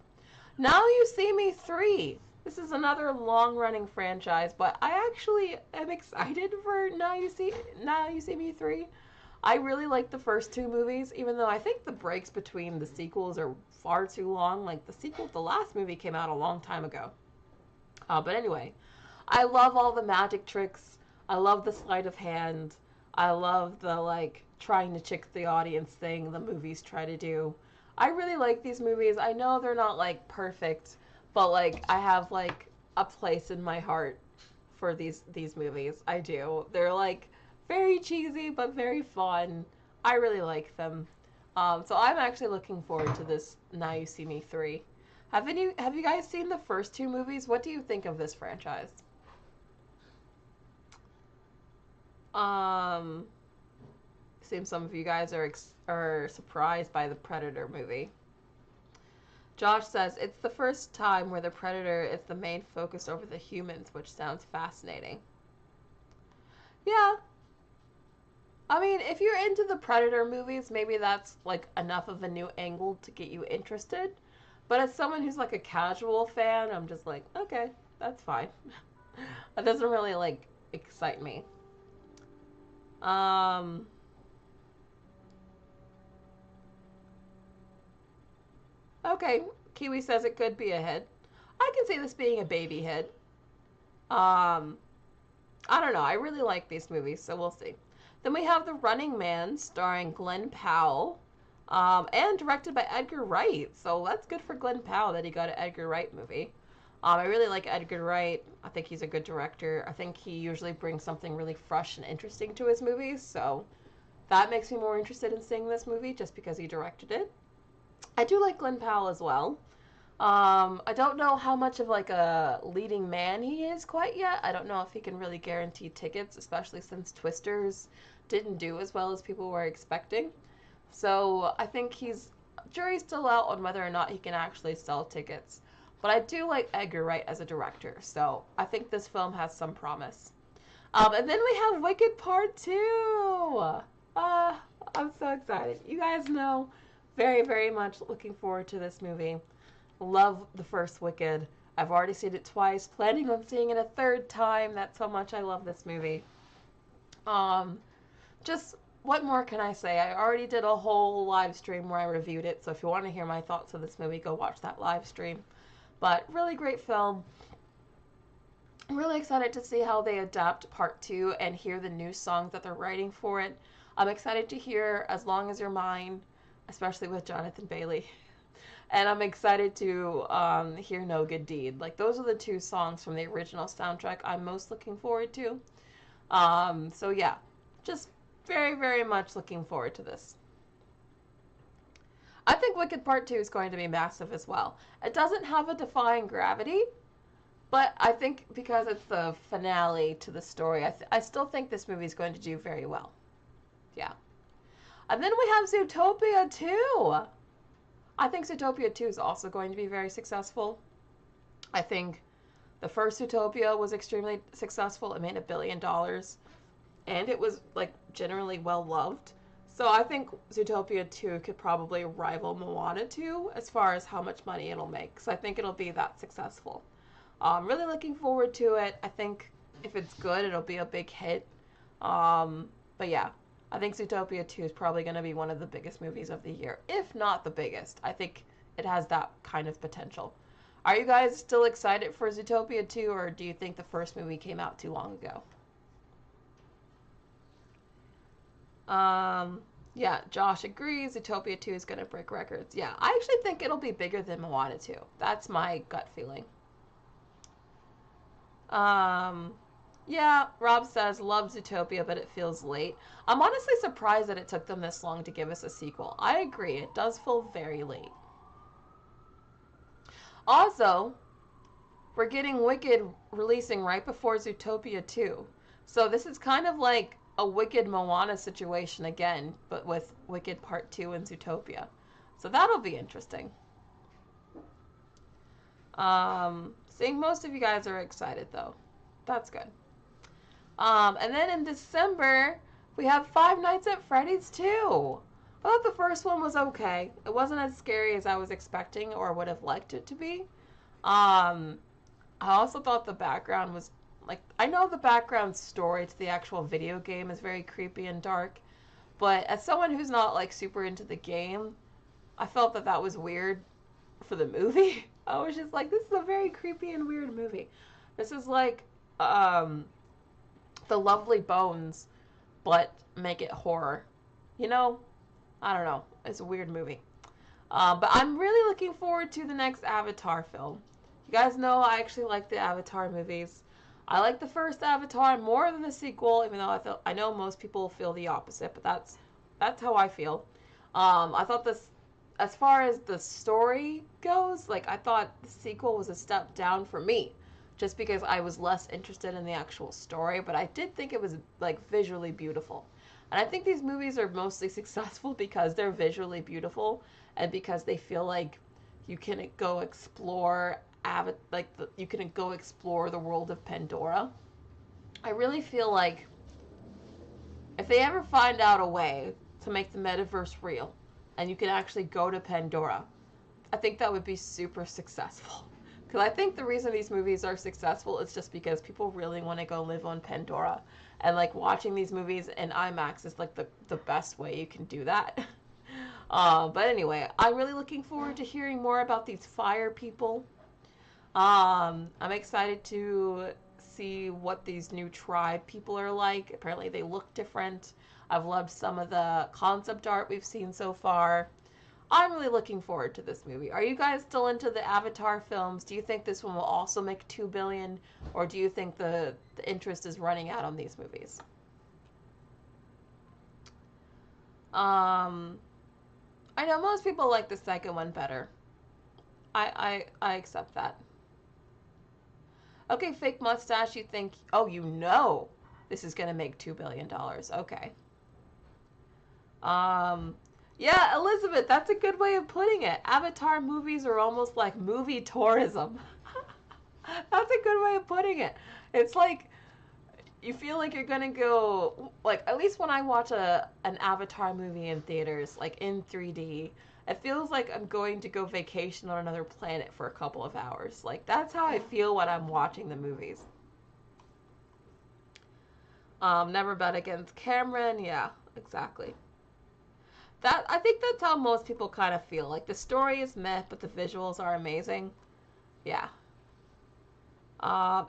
Now You See Me 3. This is another long-running franchise, but I actually am excited for Now You See Me 3. I really like the first two movies, even though I think the breaks between the sequels are far too long. Like the last movie came out a long time ago. But anyway, I love all the magic tricks. I love the sleight of hand. I love the like trying to trick the audience thing the movies try to do. I really like these movies. I know they're not like perfect, but like I have like a place in my heart for these movies. I do. They're like very cheesy but very fun. I really like them. So I'm actually looking forward to this Now You See Me 3. Have you guys seen the first two movies? What do you think of this franchise? Um, Seems some of you guys are surprised by the Predator movie. Josh says it's the first time where the Predator is the main focus over the humans, which sounds fascinating. Yeah, I mean, if you're into the Predator movies, maybe that's like enough of a new angle to get you interested. But as someone who's like a casual fan, I'm just like, okay, that's fine. That doesn't really like excite me. Um, okay, Kiwi says it could be a hit. I can see this being a baby hit. Um, I don't know. I really like these movies, so we'll see. Then we have The Running Man, starring Glenn Powell, and directed by Edgar Wright. So that's good for Glenn Powell that he got an Edgar Wright movie. I really like Edgar Wright. I think he's a good director. I think he usually brings something really fresh and interesting to his movies. So that makes me more interested in seeing this movie just because he directed it. I do like Glenn Powell as well. I don't know how much of like a leading man he is quite yet. I don't know if he can really guarantee tickets, especially since Twisters didn't do as well as people were expecting. So I think jury's still out on whether or not he can actually sell tickets. But I do like Edgar Wright as a director, so I think this film has some promise. And then we have Wicked Part 2. I'm so excited. You guys know, very, very much looking forward to this movie. Love the first Wicked. I've already seen it twice, planning on seeing it a third time. That's how much I love this movie. Just what more can I say? I already did a whole live stream where I reviewed it, so if you want to hear my thoughts on this movie, go watch that live stream. But really great film. I'm really excited to see how they adapt part 2 and hear the new songs that they're writing for it. I'm excited to hear As Long As You're Mine, especially with Jonathan Bailey. And I'm excited to hear No Good Deed. Like, those are the two songs from the original soundtrack I'm most looking forward to. So yeah, just very, very much looking forward to this. I think Wicked Part 2 is going to be massive as well. It doesn't have a Defying Gravity, but I think because it's the finale to the story, I still think this movie is going to do very well. Yeah. And then we have Zootopia 2. I think Zootopia 2 is also going to be very successful. I think the first Zootopia was extremely successful. It made $1 billion. And it was, like, generally well loved. So I think Zootopia 2 could probably rival Moana 2 as far as how much money it'll make. So I think it'll be that successful. I'm really looking forward to it. I think if it's good, it'll be a big hit. But yeah, I think Zootopia 2 is probably going to be one of the biggest movies of the year, if not the biggest. I think it has that kind of potential. Are you guys still excited for Zootopia 2, or do you think the first movie came out too long ago? Yeah, Josh agrees. Zootopia 2 is going to break records. Yeah, I actually think it'll be bigger than Moana 2. That's my gut feeling. Um, Yeah, Rob says, love Zootopia, but it feels late. I'm honestly surprised that it took them this long to give us a sequel. I agree, it does feel very late. Also, we're getting Wicked releasing right before Zootopia 2. So this is kind of like a Wicked Moana situation again, but with Wicked Part 2 and Zootopia. So that'll be interesting. Seeing most of you guys are excited though. That's good. And then in December, we have Five Nights at Freddy's 2. I thought the first one was okay. It wasn't as scary as I was expecting or would have liked it to be. Um, I also thought the background was like, I know the background story to the actual video game is very creepy and dark, but as someone who's not like super into the game, I felt that that was weird for the movie. I was just like, this is a very creepy and weird movie. This is like um The Lovely Bones, but make it horror. You know? I don't know. It's a weird movie. But I'm really looking forward to the next Avatar film. You guys know I actually like the Avatar movies. I like the first Avatar more than the sequel, even though I know most people feel the opposite, but that's how I feel. I thought this, as far as the story goes, like I thought the sequel was a step down for me, just because I was less interested in the actual story, but I did think it was like visually beautiful. And I think these movies are mostly successful because they're visually beautiful and because they feel like you can go explore you can go explore the world of Pandora. I really feel like if they ever find out a way to make the metaverse real and you can actually go to Pandora, I think that would be super successful. Because I think the reason these movies are successful is just because people really want to go live on Pandora. And like watching these movies in IMAX is like the best way you can do that. But anyway, I'm really looking forward to hearing more about these fire people. I'm excited to see what these new tribe people are like. Apparently they look different. I've loved some of the concept art we've seen so far. I'm really looking forward to this movie. Are you guys still into the Avatar films? Do you think this one will also make $2 billion? Or do you think the interest is running out on these movies? Um, I know most people like the second one better. I accept that. Okay, fake mustache, you think, oh, you know this is going to make $2 billion. Okay. Um, yeah, Elizabeth, that's a good way of putting it. Avatar movies are almost like movie tourism. That's a good way of putting it. It's like you feel like you're gonna go, like at least when I watch an Avatar movie in theaters, like in 3D, it feels like I'm going to go vacation on another planet for a couple of hours. Like that's how I feel when I'm watching the movies. Never bet against Cameron. Yeah, exactly. That I think that's how most people kind of feel. Like the story is meh, but the visuals are amazing. Yeah.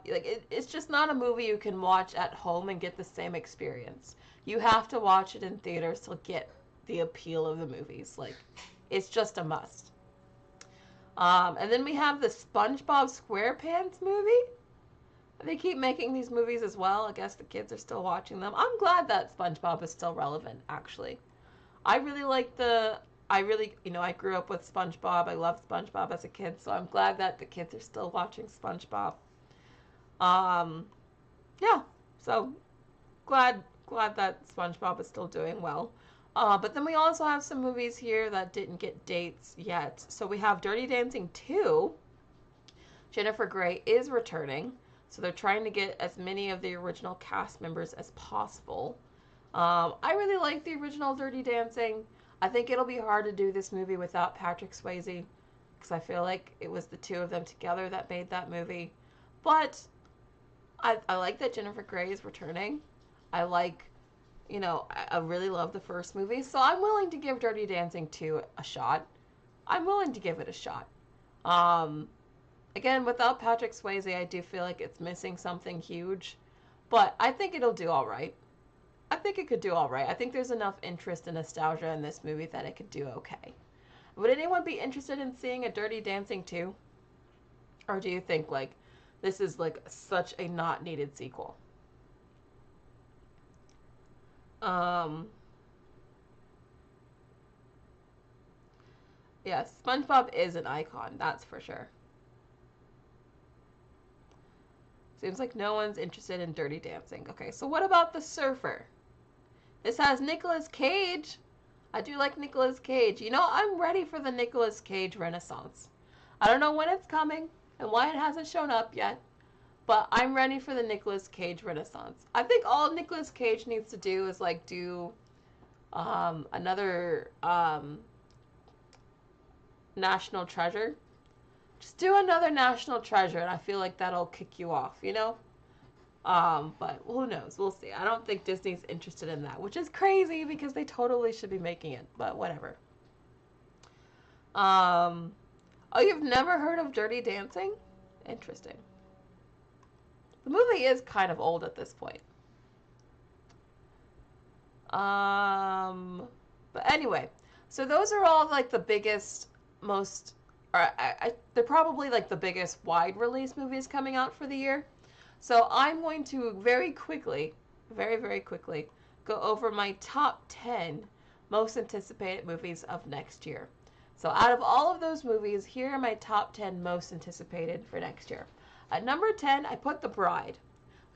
It's just not a movie you can watch at home and get the same experience. You have to watch it in theaters to get the appeal of the movies. Like, it's just a must. And then we have the SpongeBob SquarePants movie. They keep making these movies as well. I guess the kids are still watching them. I'm glad that SpongeBob is still relevant, actually. I really like I grew up with SpongeBob. I loved SpongeBob as a kid, so I'm glad that the kids are still watching SpongeBob. Um, yeah, so glad that SpongeBob is still doing well. But then we also have some movies here that didn't get dates yet. So we have Dirty Dancing 2. Jennifer Grey is returning, so they're trying to get as many of the original cast members as possible. I really like the original Dirty Dancing. I think it'll be hard to do this movie without Patrick Swayze, because I feel like it was the two of them together that made that movie. But I like that Jennifer Grey is returning. I like, I really love the first movie, so I'm willing to give Dirty Dancing 2 a shot. I'm willing to give it a shot. Um, Again, without Patrick Swayze, I do feel like it's missing something huge, but I think it'll do all right. I think it could do all right. I think there's enough interest and nostalgia in this movie that it could do okay. Would anyone be interested in seeing a Dirty Dancing 2? Or do you think, like, this is, like, such a not needed sequel? Um, yeah, SpongeBob is an icon, that's for sure. Seems like no one's interested in Dirty Dancing. Okay, so what about The Surfer? This has Nicolas Cage. I do like Nicolas Cage. You know, I'm ready for the Nicolas Cage renaissance. I don't know when it's coming and why it hasn't shown up yet, but I'm ready for the Nicolas Cage renaissance. I think all Nicolas Cage needs to do is like do another National Treasure. Just do another National Treasure, and I feel like that'll kick you off, you know? But who knows? We'll see. I don't think Disney's interested in that, which is crazy because they totally should be making it, but whatever. Oh, you've never heard of Dirty Dancing? Interesting. The movie is kind of old at this point. But anyway, so those are all like the biggest, most, they're probably like the biggest wide release movies coming out for the year. So I'm going to very quickly, very quickly, go over my top 10 most anticipated movies of next year. So out of all of those movies, here are my top 10 most anticipated for next year. At number 10, I put The Bride.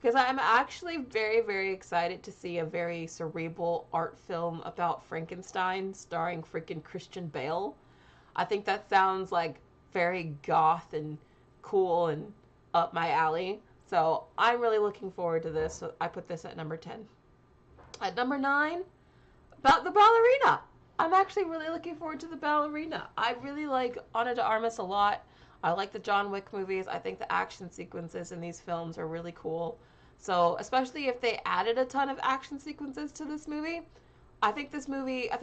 Because I'm actually very excited to see a very cerebral art film about Frankenstein starring freaking Christian Bale. I think that sounds like very goth and cool and up my alley. So I'm really looking forward to this. So I put this at number 10. At number 9, about the ballerina. I'm actually really looking forward to the ballerina. I really like Ana de Armas a lot. I like the John Wick movies. I think the action sequences in these films are really cool. So, especially if they added a ton of action sequences to this movie, I think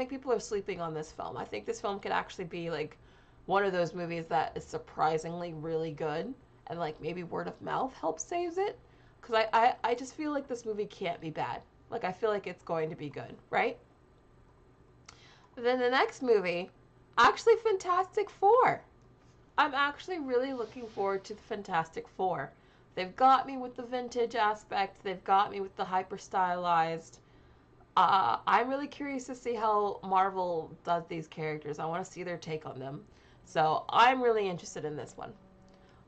people are sleeping on this film. I think this film could actually be like one of those movies that is surprisingly really good, and like maybe word of mouth helps saves it. Because I just feel like this movie can't be bad. Like, I feel like it's going to be good, right? Then the next movie, actually Fantastic Four. I'm actually really looking forward to the Fantastic Four. They've got me with the vintage aspect. They've got me with the hyper stylized. I'm really curious to see how Marvel does these characters. I want to see their take on them. So I'm really interested in this one.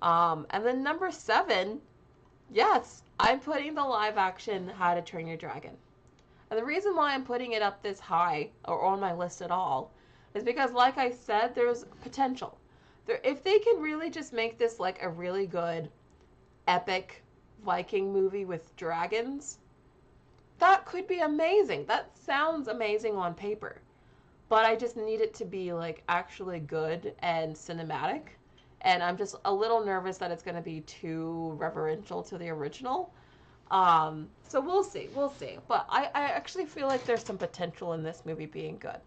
And then number 7, yes, I'm putting the live action How to Train Your Dragon. And the reason why I'm putting it up this high, or on my list at all, is because, like I said, there's potential. If they can really just make this like a really good epic Viking movie with dragons, that could be amazing. That sounds amazing on paper. But I just need it to be like actually good and cinematic. And I'm just a little nervous that it's going to be too reverential to the original. So we'll see. But I actually feel like there's some potential in this movie being good.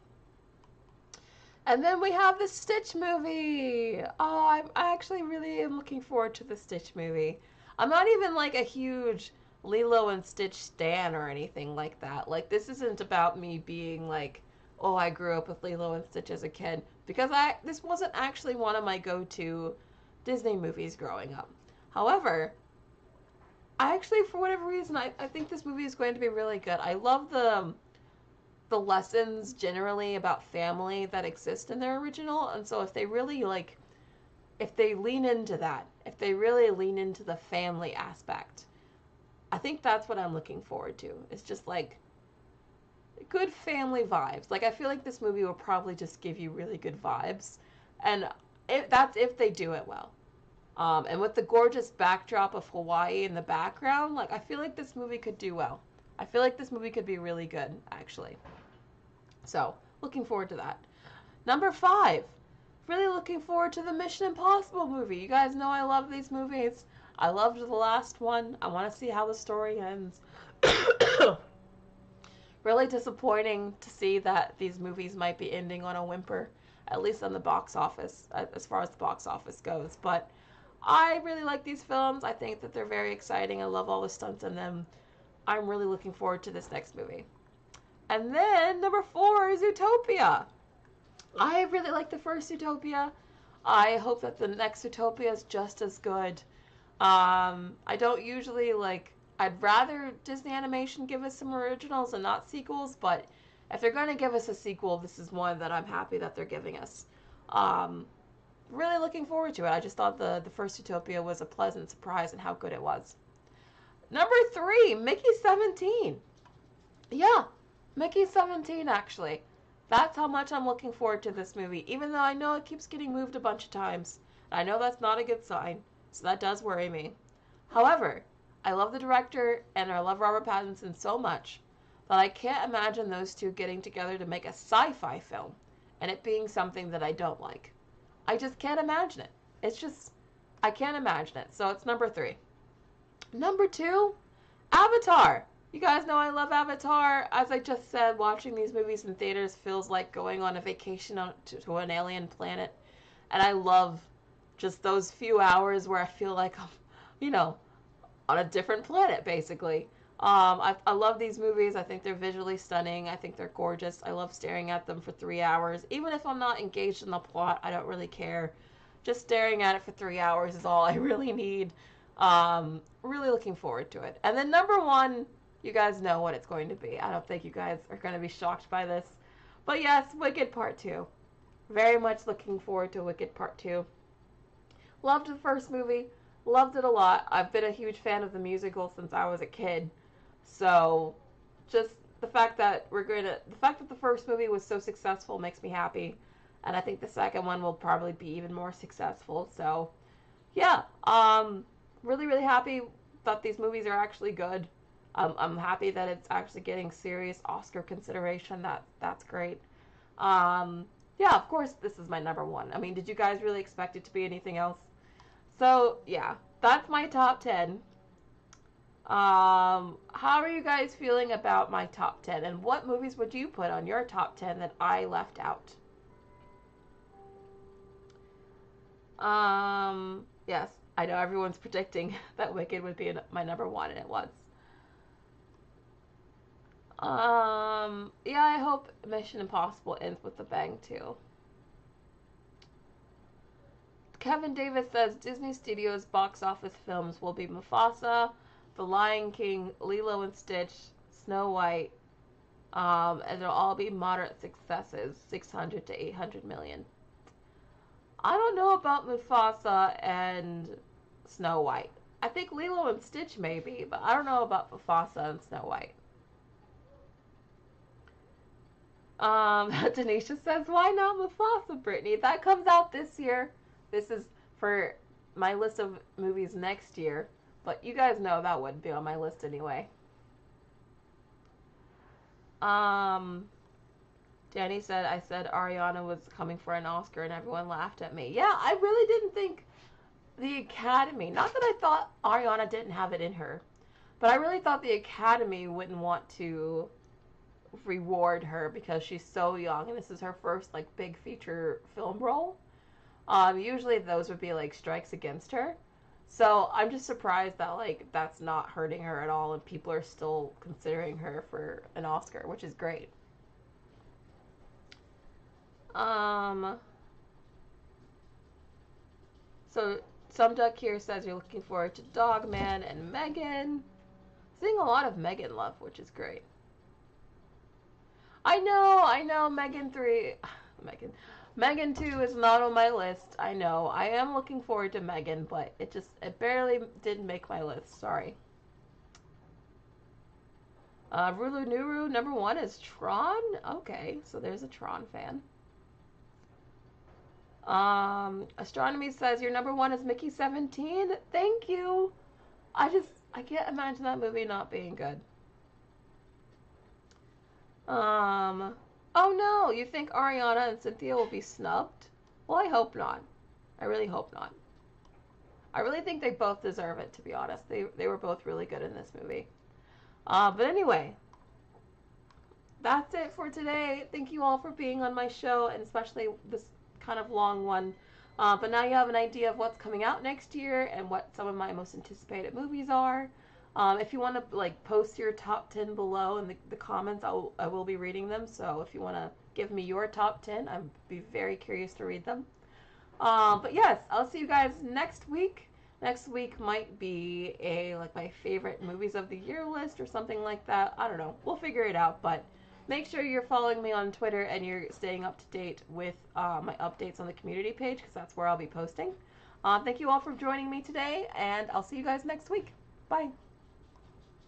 And then we have the Stitch movie. Oh, I actually really am looking forward to the Stitch movie. I'm not even like a huge Lilo and Stitch stan or anything like that. Like, this isn't about me being like, oh, I grew up with Lilo and Stitch as a kid. Because this wasn't actually one of my go-to Disney movies growing up. However, I actually, for whatever reason, I think this movie is going to be really good. I love the lessons generally about family that exist in their original. And so if they really if they lean into that, if they really lean into the family aspect, I think that's what I'm looking forward to. It's just like good family vibes. Like, I feel like this movie will probably just give you really good vibes. And that's if they do it well. And with the gorgeous backdrop of Hawaii in the background, like, I feel like this movie could do well. I feel like this movie could be really good, actually. So, looking forward to that. Number 5. Really looking forward to the Mission Impossible movie. You guys know I love these movies. I loved the last one. I want to see how the story ends. Really disappointing to see that these movies might be ending on a whimper, at least on the box office, as far as the box office goes. But I really like these films. I think that they're very exciting. I love all the stunts in them. I'm really looking forward to this next movie. And then number 4 is Zootopia. I really like the first Zootopia. I hope that the next Zootopia is just as good. I don't usually I'd rather Disney Animation give us some originals and not sequels, but if they're going to give us a sequel, this is one that I'm happy that they're giving us. Um, really looking forward to it. I just thought the first Zootopia was a pleasant surprise and how good it was. Number 3, Mickey 17. Yeah, Mickey 17 actually. That's how much I'm looking forward to this movie, even though I know it keeps getting moved a bunch of times. I know that's not a good sign, so that does worry me. However, I love the director and I love Robert Pattinson so much that I can't imagine those two getting together to make a sci-fi film and it being something that I don't like. I just can't imagine it. It's just, I can't imagine it. So it's number 3. Number 2, Avatar. You guys know I love Avatar. As I just said, watching these movies in theaters feels like going on a vacation to an alien planet. And I love just those few hours where I feel like I'm, you know, on a different planet, basically. I love these movies. I think they're visually stunning. I think they're gorgeous. I love staring at them for 3 hours. Even if I'm not engaged in the plot, I don't really care. Just staring at it for 3 hours is all I really need. Really looking forward to it. And then number 1, you guys know what it's going to be. I don't think you guys are going to be shocked by this. But yes, Wicked Part 2. Very much looking forward to Wicked Part 2. Loved the first movie. Loved it a lot. I've been a huge fan of the musical since I was a kid. So, just the fact that the first movie was so successful makes me happy. And I think the second one will probably be even more successful. So, yeah. Really, really happy that these movies are actually good. I'm happy that it's actually getting serious Oscar consideration. That's great. Yeah, of course, this is my number 1. I mean, did you guys really expect it to be anything else? So, yeah, that's my top 10. How are you guys feeling about my top 10? And what movies would you put on your top 10 that I left out? Yes, I know everyone's predicting that Wicked would be my number 1, and it was. Yeah, I hope Mission Impossible ends with a bang, too. Kevin Davis says Disney Studios box office films will be Mufasa, The Lion King, Lilo and Stitch, Snow White, and they'll all be moderate successes, 600 to 800 million. I don't know about Mufasa and Snow White. I think Lilo and Stitch maybe, but I don't know about Mufasa and Snow White. Tanisha says, why not Mufasa, Brittany? That comes out this year. This is for my list of movies next year. But you guys know that wouldn't be on my list anyway. Danny said, I said Ariana was coming for an Oscar and everyone laughed at me. Yeah, I really didn't think the Academy, not that I thought Ariana didn't have it in her, but I really thought the Academy wouldn't want to reward her because she's so young and this is her first like big feature film role. Usually those would be like strikes against her. So I'm just surprised that like that's not hurting her at all and people are still considering her for an Oscar, which is great. So some duck here says you're looking forward to Dogman and Megan. Seeing a lot of Megan love, which is great. I know, Megan 3, Megan 2 is not on my list. I know, I am looking forward to Megan, but it barely didn't make my list, sorry. Rulu Nuru, number 1 is Tron? Okay, so there's a Tron fan. Astronomy says your number 1 is Mickey 17. Thank you. I can't imagine that movie not being good. Oh no, you think Ariana and Cynthia will be snubbed? Well, I hope not. I really hope not. I really think they both deserve it, to be honest. They were both really good in this movie. But anyway, that's it for today. Thank you all for being on my show, and especially this kind of long one. But now you have an idea of what's coming out next year and what some of my most anticipated movies are. If you want to like post your top 10 below in the comments, I will be reading them. So if you want to give me your top 10, I'd be very curious to read them. But yes, I'll see you guys next week. Next week might be a like my favorite movies of the year list or something like that. I don't know. We'll figure it out, but make sure you're following me on Twitter and you're staying up to date with my updates on the community page because that's where I'll be posting. Thank you all for joining me today, and I'll see you guys next week. Bye.